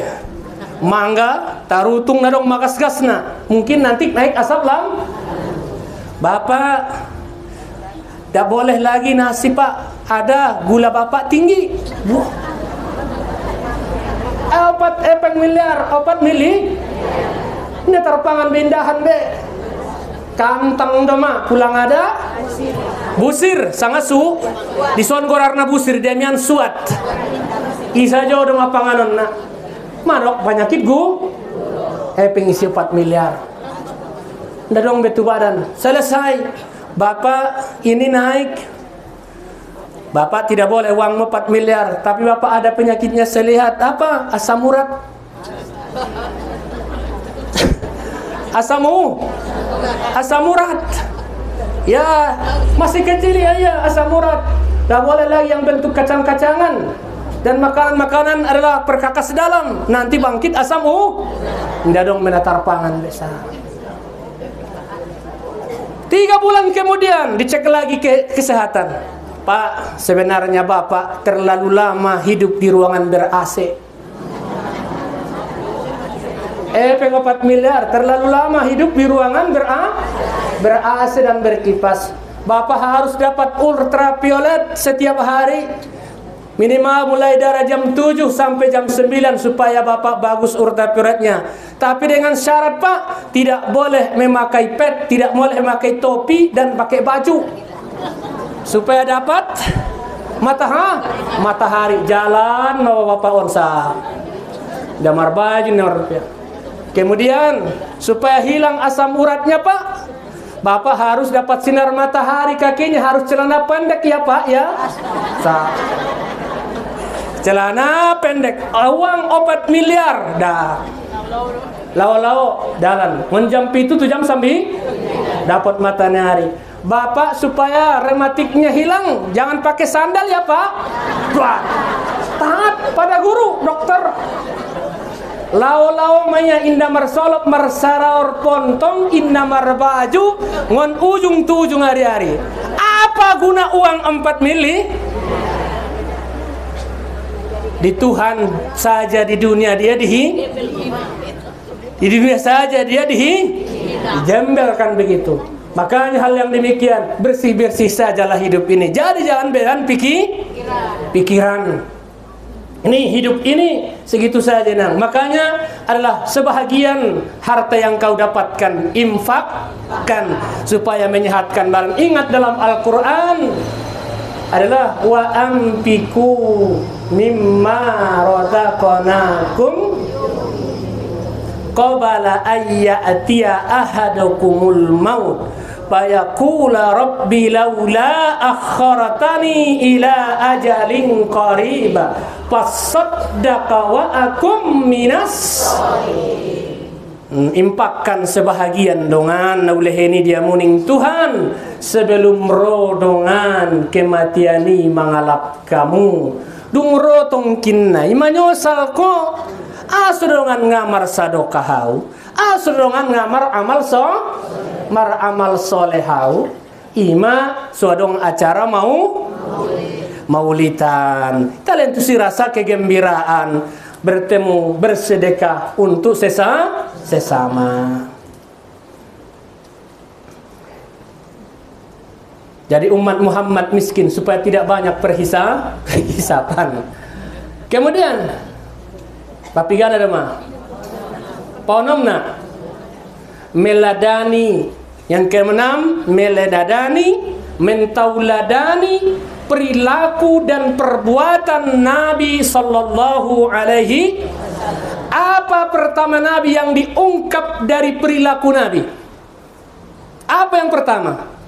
Mangga tarutung nadong makas gasna. Mungkin nanti naik asam lambung. Bapak tidak boleh lagi nasi pak. Ada gula bapak tinggi. Opat miliar, 4 mili. Ini terpangan bindahan be. Kantang doma pulang ada. Busir sangat su. Di son gorarna busir demian suat. Isa jauh dong panganon na. Manok penyakit isi 4 miliar. Nda dong betu badan. Selesai. Bapak ini naik. Bapak tidak boleh uang 4 miliar, tapi Bapak ada penyakitnya saya lihat. Apa? Asam urat. Asam urat. Ya, masih kecil ya asam urat. Tidak boleh lagi yang bentuk kacang-kacangan. Dan makanan-makanan adalah perkakas dalam. Nanti bangkit asam tidak dong menatar pangan desa. 3 bulan kemudian dicek lagi ke kesehatan. Pak, sebenarnya Bapak terlalu lama hidup di ruangan ber-AC. 4 miliar, terlalu lama hidup di ruangan ber-AC dan berkipas. Bapak harus dapat ultraviolet setiap hari. Minimal mulai dari jam 7 sampai jam 9 supaya Bapak bagus ultravioletnya. Tapi dengan syarat Pak, tidak boleh memakai pet, tidak boleh memakai topi dan pakai baju. Supaya dapat matahari jalan mau Bapak onsa. Damar baju kemudian supaya hilang asam uratnya Pak, Bapak harus dapat sinar matahari, kakinya harus celana pendek ya Pak ya. Celana pendek, uang 4 miliar dah. Lau jalan, menjam itu 7 jam sambil dapat matahari. Bapak supaya rematiknya hilang, jangan pakai sandal ya Pak. Taat pada guru, dokter. Lau maya indah marsolop marsaraor pontong indah marbaju ngon ujung tu ujung hari-hari. Apa guna uang 4 mili? Di Tuhan saja di dunia dia di dunia saja dia dijembelkan begitu. Makanya hal yang demikian bersih-bersih sajalah hidup ini. Jadi jangan beran pikiran. Ini hidup ini segitu saja nang. Makanya adalah sebahagian harta yang kau dapatkan infakkan supaya menyehatkan badan. Ingat dalam Al-Qur'an adalah wa ampiku mimma razaqnakum qabala ayyatiya ahadukumul maut fayaqula rabbi laula akharatani ila ajalin qariba fasaddaqa wa akum minas impakkan sebahagian dongan nauleheni dia muning Tuhan sebelum rodongan kematiani mangalap kamu dung rotong kinna imanyosal ko asudongan ngamar sadokahau asudongan ngamar amal solehau ima suadong acara maulitan kalian tuh si rasa kegembiraan bertemu bersedekah untuk sesama. Jadi umat Muhammad miskin supaya tidak banyak perhisapan. Kemudian papigana dema. Paunomna meladani. Yang keenam, meladani, mentauladani perilaku dan perbuatan Nabi sallallahu alaihi. Apa pertama Nabi yang diungkap dari perilaku Nabi? Apa yang pertama?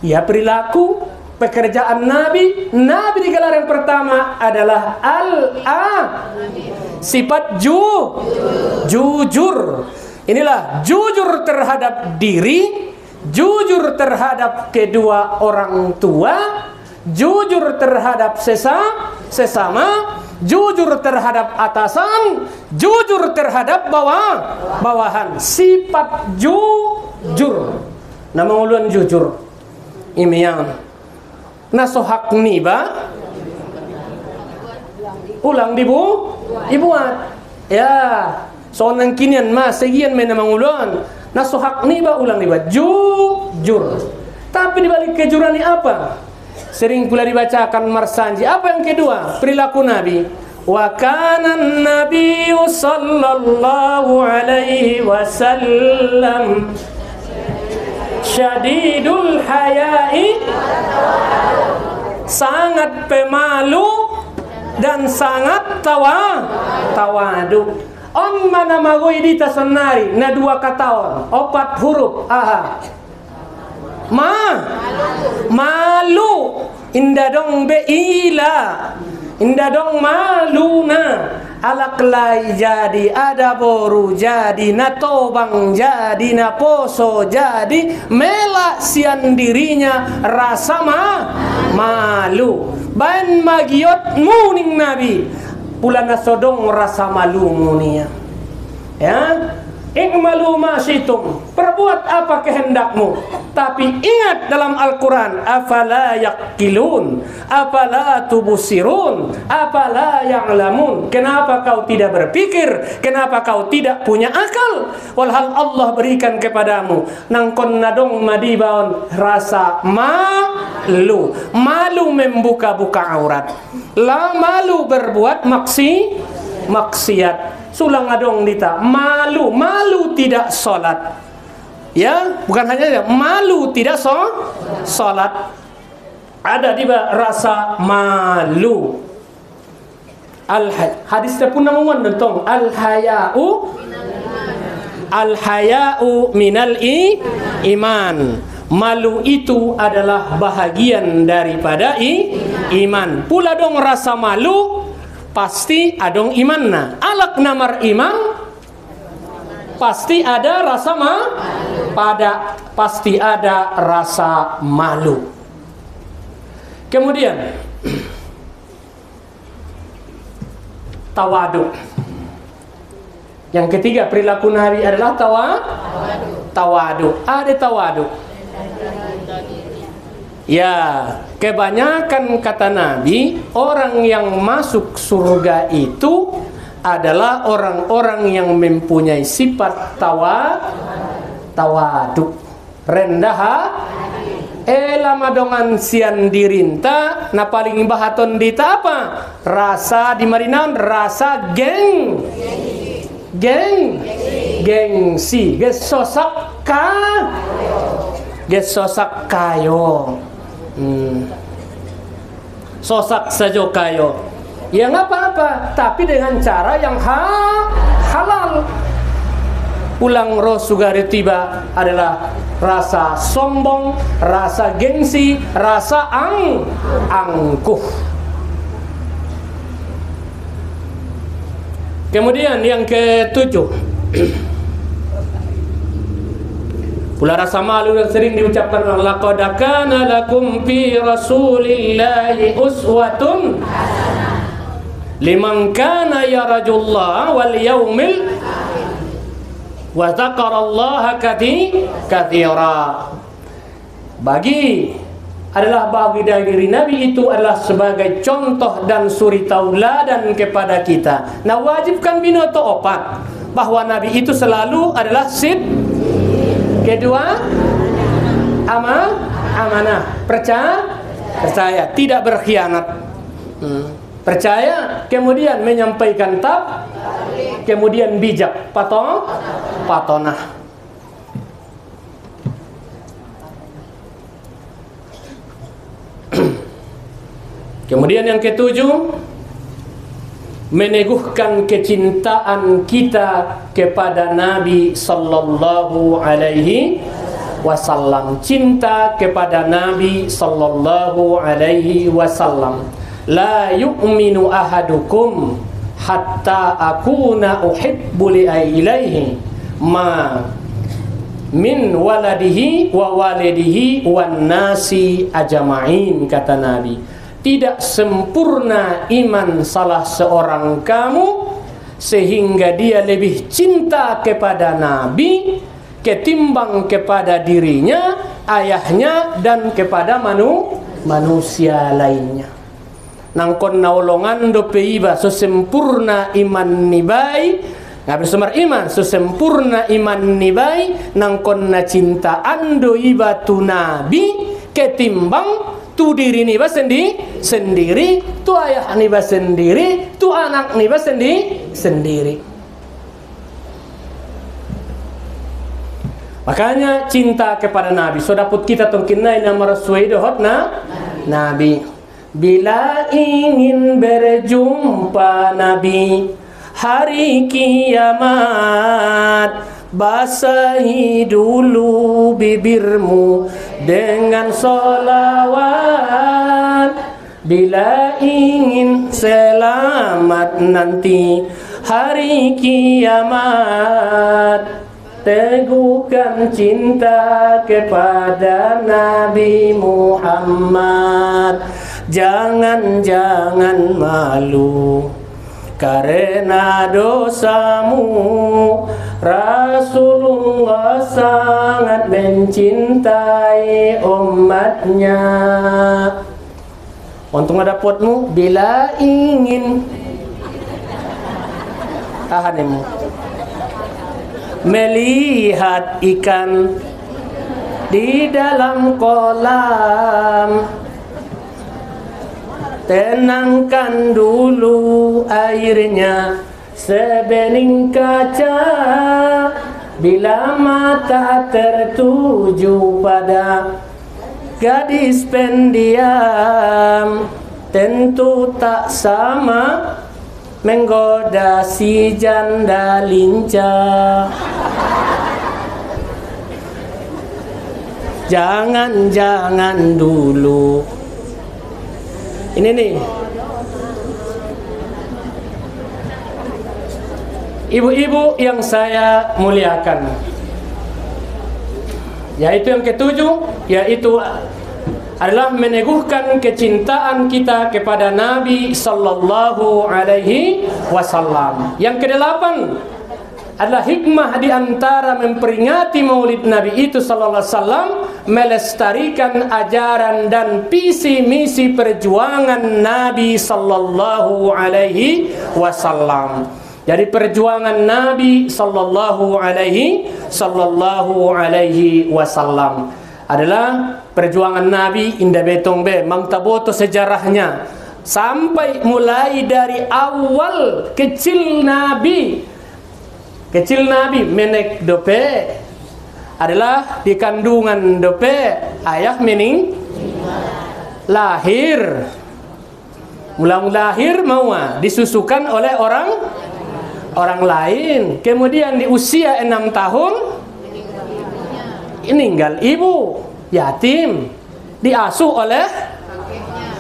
Ya, perilaku, pekerjaan Nabi. Nabi digelar yang pertama adalah sifat jujur. Inilah jujur terhadap diri, jujur terhadap kedua orang tua, jujur terhadap sesama, jujur terhadap atasan, jujur terhadap bawahan. Sifat jujur. Nama uluan jujur. Imian nasohak niba ulang dibuat ya soalnya kinian mas segian main mangulon nasohak niba ulang dibuat jujur. Tapi dibalik kejuran ini apa? Sering pula dibacakan marsanji. Apa yang kedua? Perilaku Nabi. Wa kana an-nabiyyu sallallahu alaihi wasallam syadidul hayai, sangat pemalu dan sangat tawadu. Mana magoi dita sonari na dua kataon, 4 huruf. Malu inda dong beila, inda dong maluna. Alaklai jadi, ada boru jadi, natobang jadi, naposo jadi, melak sian dirinya rasa malu. Bain magiot muning Nabi, pula nasodong rasa malu munia. Ya, ikmalu ma syitum, perbuat apa kehendakmu. Tapi ingat dalam Al-Quran, afala yaqilun, afala tubusirun, afala ya'lamun. Kenapa kau tidak berpikir? Kenapa kau tidak punya akal? Walhal Allah berikan kepadamu nangkon nadong madibaon rasa malu. Malu membuka-buka aurat, malu berbuat maksiat. Sulang adong dita malu tidak sholat. Ya, bukan hanya malu tidak sholat. Ada juga rasa malu. Hadis pun namungan tentang al-haya'u minal iman. Malu itu adalah bahagian daripada iman. Pula dong rasa malu pasti adong imanna. Alak namar iman pasti ada rasa pasti ada rasa malu. Kemudian tawadu. Yang ketiga perilaku Nabi adalah tawadu. Ada tawadu. Ya, kebanyakan kata Nabi, orang yang masuk surga itu adalah orang-orang yang mempunyai sifat tawadu, rendah lamadongan sian dirinta na paling bahaton dita apa? Rasa di marinan rasa gengsi, gesosak kayo. Sosak saja kayo. Ya nggak apa-apa, tapi dengan cara yang halal. Ulang roh sugari tiba adalah rasa sombong, rasa gengsi, rasa angkuh. Kemudian yang ketujuh, pula rasa malu yang sering diucapkan Allah. Laqad kana lakum fi Rasulillahi uswatun liman kana yarjullaha wal yaumil wa dzakarallaha katsira. Bagi dari diri Nabi itu adalah sebagai contoh dan suri tauladan kepada kita. Nah, wajibkan binoto opat bahwa Nabi itu selalu adalah kedua amanah. Percaya tidak berkhianat. Percaya kemudian menyampaikan kemudian bijak, patonah. Kemudian yang ketujuh, meneguhkan kecintaan kita kepada Nabi sallallahu alaihi wasallam. Cinta kepada Nabi sallallahu alaihi wasallam. La yu'minu ahadukum hatta akuna uhibbu ilaihi ma min waladihi wa walidihi wan nasi ajma'in, kata Nabi. Tidak sempurna iman salah seorang kamu sehingga dia lebih cinta kepada Nabi ketimbang kepada dirinya, ayahnya, dan kepada manusia lainnya. Nangkon naulongan do peiba so sempurna iman nibai, ngabe sumar iman so sempurna iman nibai, nangkon na cinta ando iba tu Nabi ketimbang tu diri niba sendiri, tu ayah niba sendiri, tu anak niba sendiri. Makanya cinta kepada Nabi. So dapat kita tungkinai nama Rasulullah Nabi. Bila ingin berjumpa Nabi hari kiamat, basahi dulu bibirmu dengan sholawat. Bila ingin selamat nanti hari kiamat, teguhkan cinta kepada Nabi Muhammad. Jangan malu karena dosamu, Rasulullah sangat mencintai umatnya. Untung ada potmu. Bila ingin tahanmu melihat ikan di dalam kolam, tenangkan dulu airnya sebening kaca. Bila mata tertuju pada gadis pendiam, tentu tak sama menggoda si janda lincah. Jangan dulu. Ini nih, ibu-ibu yang saya muliakan, yaitu yang ketujuh, yaitu adalah meneguhkan kecintaan kita kepada Nabi sallallahu alaihi wasallam. Yang kedelapan adalah hikmah di antara memperingati Maulid Nabi itu sallallahu alaihi wasallam, melestarikan ajaran dan visi misi perjuangan Nabi sallallahu alaihi wasallam. Jadi perjuangan Nabi sallallahu alaihi wasallam adalah perjuangan Nabi indah betong be mang taboto sejarahnya sampai mulai dari awal kecil Nabi menek dope adalah di kandungan dope ayah mening lahir, mulang lahir mau disusukan oleh orang lain, kemudian di usia 6 tahun meninggal ibu, yatim, diasuh oleh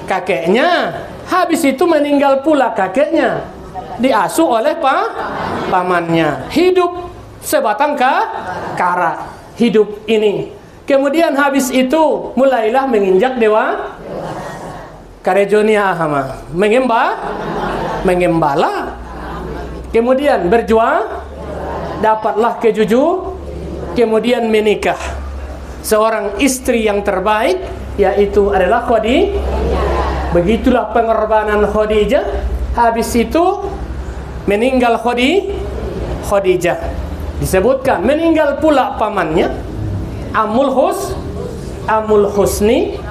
kakeknya. Habis itu meninggal pula kakeknya, diasuh oleh pamannya. Hidup sebatang kara hidup ini. Kemudian habis itu mulailah menginjak dewa karejonia ahama, mengembala. Kemudian berjuang, dapatlah kejuju, kemudian menikah. Seorang istri yang terbaik yaitu adalah Khadijah. Begitulah pengorbanan Khadijah. Habis itu meninggal Khadijah. Disebutkan meninggal pula pamannya Ammul amul husni,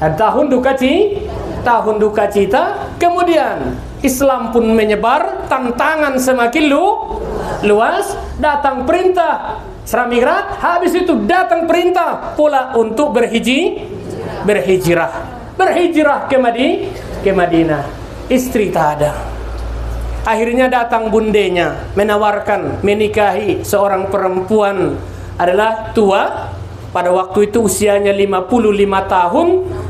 tahun duka cita. Kemudian Islam pun menyebar, tantangan semakin luas, datang perintah Migrat, habis itu datang perintah pula untuk berhijrah ke Madinah. Istri tak ada. Akhirnya datang bundenya menawarkan menikahi seorang perempuan adalah tua. Pada waktu itu usianya 55 tahun.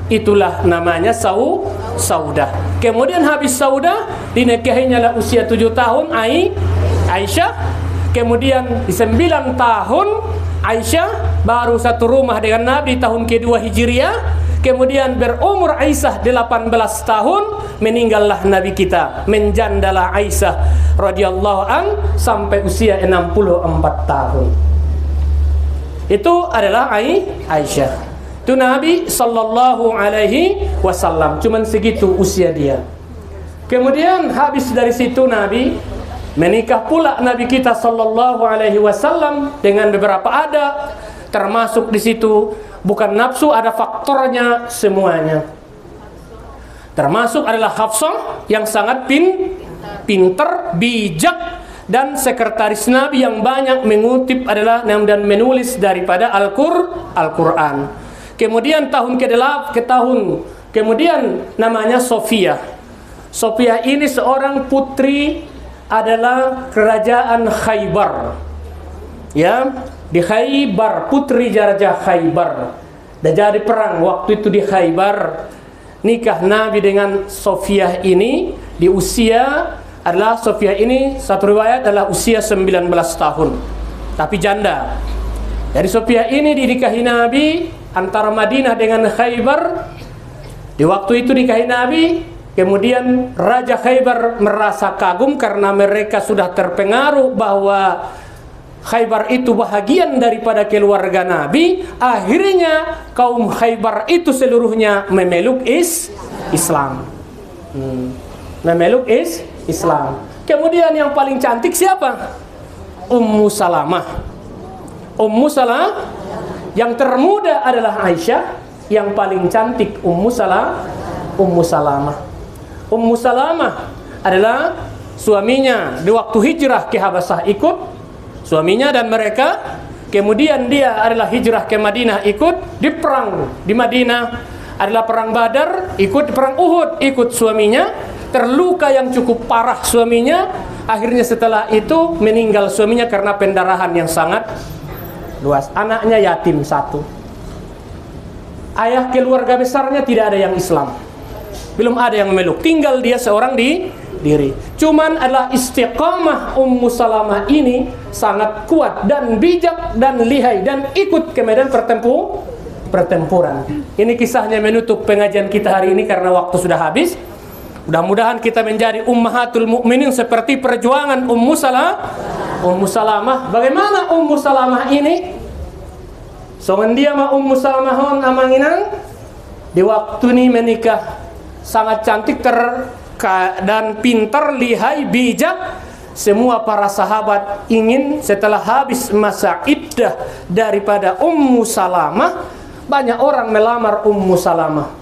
Itulah namanya Saudah. Kemudian habis Saudah, dinikahinya lah usia 7 tahun Aisyah. Kemudian di 9 tahun Aisyah baru satu rumah dengan Nabi tahun kedua Hijriah. Kemudian berumur Aisyah 18 tahun, meninggallah Nabi kita, menjandalah Aisyah radhiyallahu an sampai usia 64 tahun. Itu adalah Aisyah. Itu Nabi sallallahu alaihi wasallam, cuman segitu usia dia. Kemudian habis dari situ Nabi menikah pula Nabi kita sallallahu alaihi wasallam dengan beberapa adat, termasuk di situ bukan nafsu, ada faktornya semuanya. Termasuk adalah Hafsah yang sangat pintar, bijak, dan sekretaris Nabi yang banyak mengutip adalah dan menulis daripada Al-Quran. Kemudian kemudian namanya Sofia. Sofia ini seorang putri adalah kerajaan Khaybar. Ya, di Khaybar, putri Raja Khaybar. Dan jadi perang waktu itu di Khaybar. Nikah Nabi dengan Sofia ini di usia adalah Sofia ini satu riwayat adalah usia 19 tahun. Tapi janda. Jadi Sofia ini dinikahi Nabi antara Madinah dengan Khaybar. Di waktu itu nikahi Nabi. Kemudian Raja Khaybar merasa kagum karena mereka sudah terpengaruh bahwa Khaybar itu bahagian daripada keluarga Nabi. Akhirnya kaum Khaybar itu seluruhnya memeluk Islam. Memeluk Islam. Kemudian yang paling cantik siapa? Ummu Salamah. Ummu Salamah. Yang termuda adalah Aisyah. Yang paling cantik Ummu Salamah. Ummu Salamah adalah suaminya di waktu hijrah ke Habasah ikut suaminya dan mereka. Kemudian dia adalah hijrah ke Madinah ikut di perang di Madinah, adalah perang Badar, ikut perang Uhud, ikut suaminya, terluka yang cukup parah suaminya. Akhirnya setelah itu meninggal suaminya karena pendarahan yang sangat luas. Anaknya yatim satu. Ayah keluarga besarnya tidak ada yang Islam, belum ada yang memeluk, tinggal dia seorang diri. Cuman adalah istiqamah Ummu Salamah ini sangat kuat dan bijak dan lihai dan ikut ke medan pertempuran. Ini kisahnya menutup pengajian kita hari ini karena waktu sudah habis. Mudah-mudahan kita menjadi ummahatul mukminin seperti perjuangan Ummu Salamah. Bagaimana Ummu Salamah ini? Songan dia ma Ummu Salamah hon amanginang di waktu ini menikah sangat cantik dan pintar, lihai, bijak. Semua para sahabat ingin setelah habis masa iddah daripada Ummu Salamah, banyak orang melamar Ummu Salamah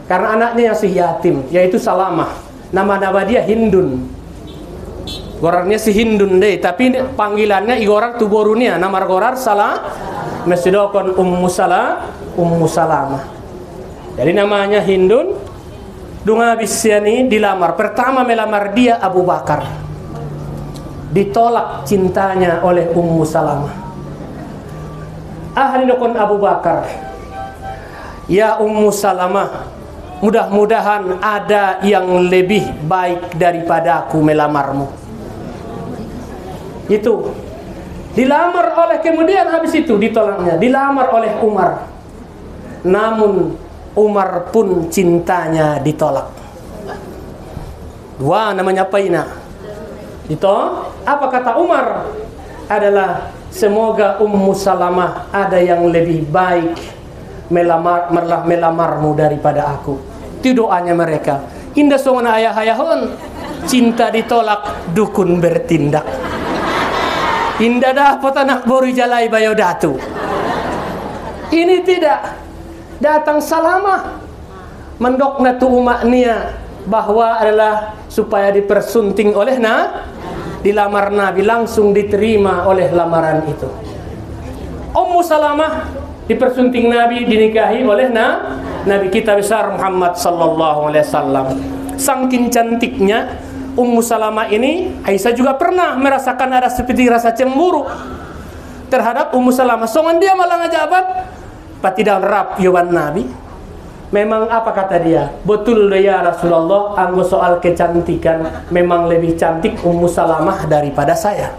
karena anaknya yang si yatim, yaitu Salamah. Nama dia Hindun. Gorarnya si Hindun deh, tapi panggilannya igorar tuborunia, nama gorar mesidokon Ummu Salamah. Jadi namanya Hindun. Dunga bisyani dilamar. Pertama melamar dia Abu Bakar. Ditolak cintanya oleh Ummu Salamah. Ahli dokon Abu Bakar. Ya Ummu Salamah, mudah-mudahan ada yang lebih baik daripada aku melamarmu. Itu. Dilamar oleh, kemudian habis itu ditolaknya. Dilamar oleh Umar. Namun Umar pun cintanya ditolak. Dua namanya Paina. Apa kata Umar? Adalah semoga Ummu Salamah ada yang lebih baik melamarmu daripada aku. Itu doanya mereka. Indah songona ayah-ayahon. Cinta ditolak, dukun bertindak. Indah dah potanak boru jalai bayodatu. Ini tidak. datang Salamah mendokna tu umaknya bahwa adalah supaya dipersunting oleh dilamar Nabi, langsung diterima oleh lamaran itu. Ummu Salamah dipersunting Nabi, dinikahi oleh Nabi kita besar Muhammad sallallahu alaihi wasallam. Saking cantiknya Ummu Salamah ini, Aisyah juga pernah merasakan ada seperti rasa cemburu terhadap Ummu Salamah. Songan dia malah ngajabat patidan rap yuban Nabi. Memang apa kata dia? Betul ya Rasulullah, anggo soal kecantikan memang lebih cantik Ummu Salamah daripada saya.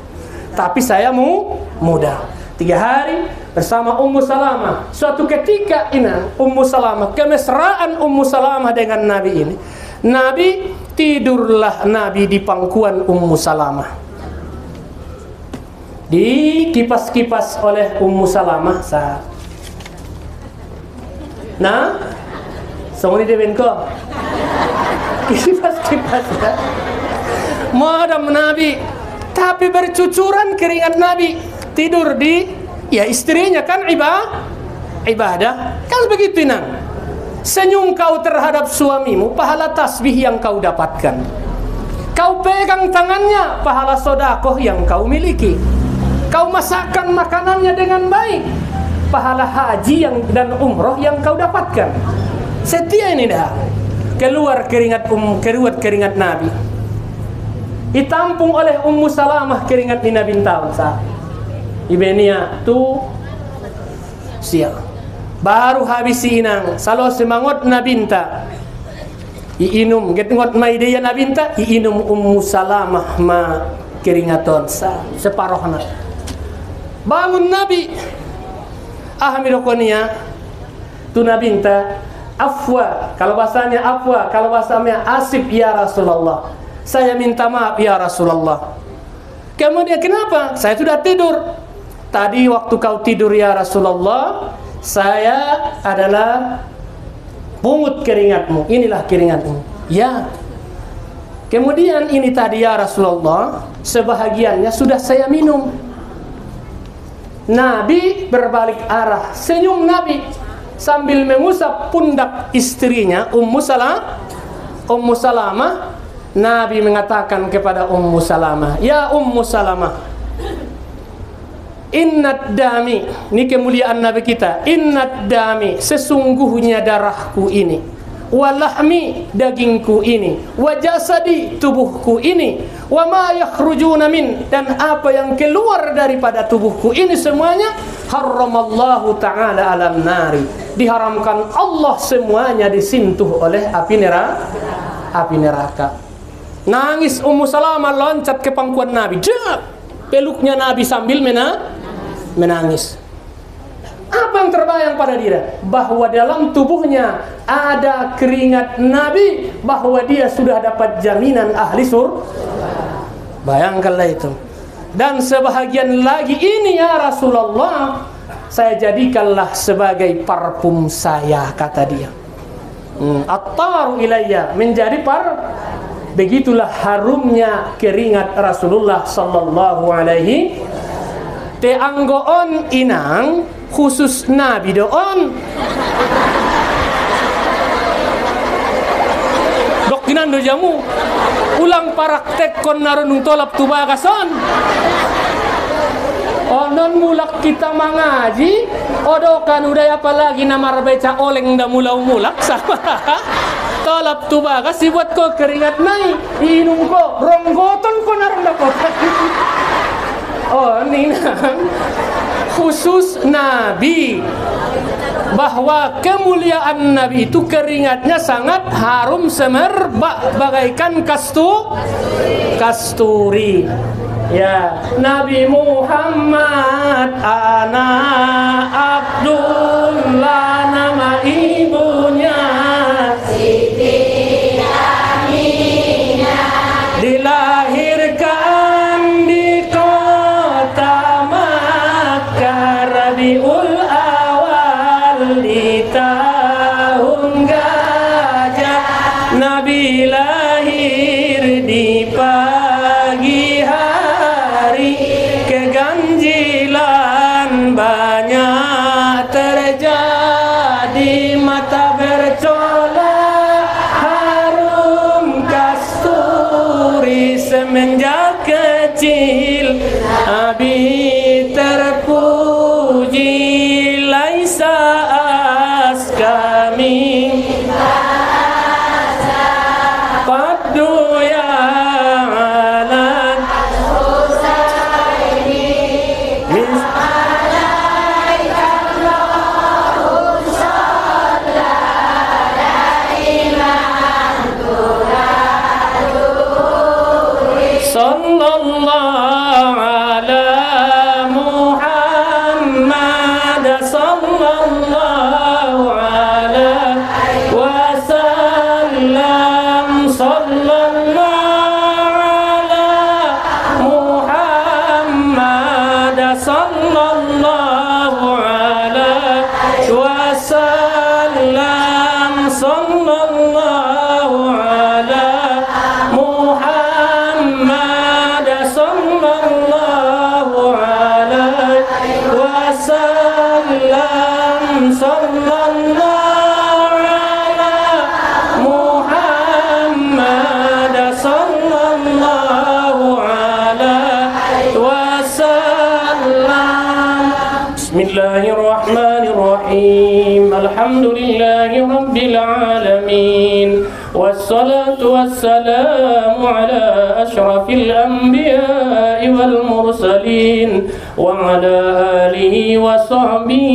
Tapi saya muda. 3 hari bersama Ummu Salamah. Suatu ketika Ummu Salamah, kemesraan Ummu Salamah dengan Nabi ini. Nabi tidurlah Nabi di pangkuan Ummu Salamah. Dikipas-kipas oleh Ummu Salamah saat. Semua dia benko. Kipas-kipas ya. Madam Nabi, tapi bercucuran keringat Nabi. Tidur di istrinya kan ibadah. Kan begitu Senyum kau terhadap suamimu, pahala tasbih yang kau dapatkan. Kau pegang tangannya, pahala sodakoh yang kau miliki. Kau masakkan makanannya dengan baik, pahala haji dan umroh yang kau dapatkan. Setia ini dah. Keluar keringat Nabi. Ditampung oleh Ummu Salamah keringat Nabi bin tahun sah. Ibenia tu siap. Baru habis inang, salo semangot nabinta. Iinum, getengot maideya nabinta, iinum Ummu Salamah ma keringaton sa separohna. Bangun Nabi. Ahmirokonia tu nabinta. Afwa, kalau bahasanya afwa, kalau bahasanya asif ya Rasulullah. Saya minta maaf ya Rasulullah. Kemudian kenapa? Saya sudah tidur. Tadi waktu kau tidur ya Rasulullah, saya adalah pungut keringatmu. Inilah keringatmu. Ya. Kemudian ini tadi ya Rasulullah, sebahagiannya sudah saya minum. Nabi berbalik arah, senyum Nabi sambil mengusap pundak istrinya Ummu Salamah. Nabi mengatakan kepada Ummu Salamah, ya Ummu Salamah, innad dami, ini kemuliaan Nabi kita, innad dami, sesungguhnya darahku ini, walahmi, dagingku ini, wajasadi, tubuhku ini, wa ma yakhrujuna min, dan apa yang keluar daripada tubuhku ini semuanya, haramallahu ta'ala alam nari, diharamkan Allah semuanya disentuh oleh api neraka. Nangis Ummu Salamah, loncat ke pangkuan Nabi, peluknya Nabi sambil menangis. Apa yang terbayang pada dia? Bahwa dalam tubuhnya ada keringat Nabi, bahwa dia sudah dapat jaminan ahli surga. Bayangkanlah itu. Dan sebahagian lagi ini ya Rasulullah, saya jadikanlah sebagai parfum saya, kata dia. Attaru ilayya, menjadi begitulah harumnya keringat Rasulullah sallallahu alaihi. Te anggoon inang khusus Nabi doon. Dokinan do jamu. Ulang praktek kon narunung tolap tubagason. Onon mulak kita mangaji, odokan udah apalagi nama rebeca oleng dah mulak sama. Tolap tubaga si buat ko keringat nai, inum ko ronggoton ko narung dapat. Oh, ini khusus Nabi, bahwa kemuliaan Nabi itu keringatnya sangat harum semerbak bagaikan kasturi. Ya, Nabi Muhammad anak Abdullah, nama ibunya Siti Aminah, dilahirkan di kota Makkah Rabiul Awal di tahun gajah. Nabi lahir di pagi hari, keganjilan banyak sallallahu ala Muhammad sallallahu alaihi wasallam. Bismillahirrahmanirrahim. Alhamdulillahi rabbil alamin. والصلاة والسلام على أشرف الأنبياء والمرسلين وعلى آله وصحبه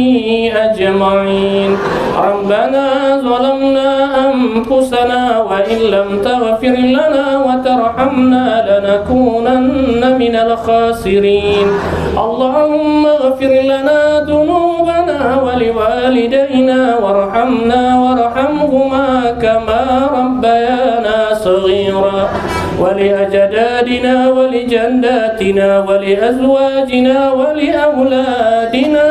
أجمعين. ربنا ظلمنا أنفسنا وإن لم تغفر لنا وترحمنا لنكونن من الخاسرين. اللهم اغفر لنا ذنوبنا ولوالدينا وارحمنا وارحمهما كما ربيانا صغيرا، ولأجدادنا ولجداتنا ولأزواجنا ولأولادنا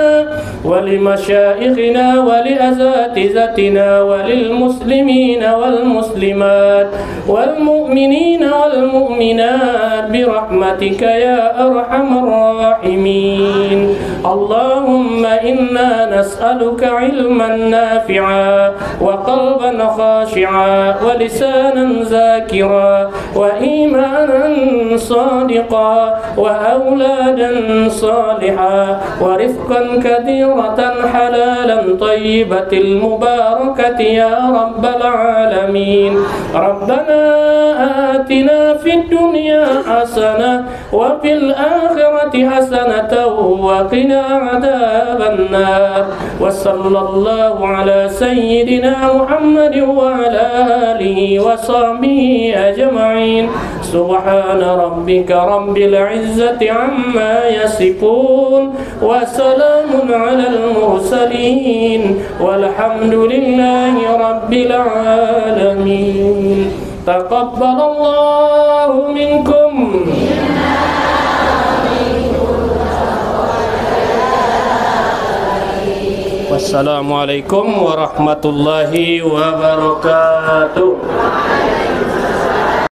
ولمشائخنا ولأساتذتنا وللمسلمين والمسلمات والمؤمنين والمؤمنات برحمتك يا أرحم الراحمين. اللهم إنا نسألك علما نافعا وقلبا خاشعا ولسانا ذاكرا وإيمانا صادقا وأولادا صالحا ورزقا كثيرة حلالا طيبة المباركة يا رب العالمين. ربنا آتنا في الدنيا حسنة وفي الآخرة حسنة وقنا عذاب النار. وصلى الله على سيدنا محمد وعلى آله وصحبه أجمعين. سبحان ربك رب العزة عما يصفون وسلام على المرسلين والحمد لله رب العالمين. تقبل الله منكم. Wassalamualaikum warahmatullahi wabarakatuh.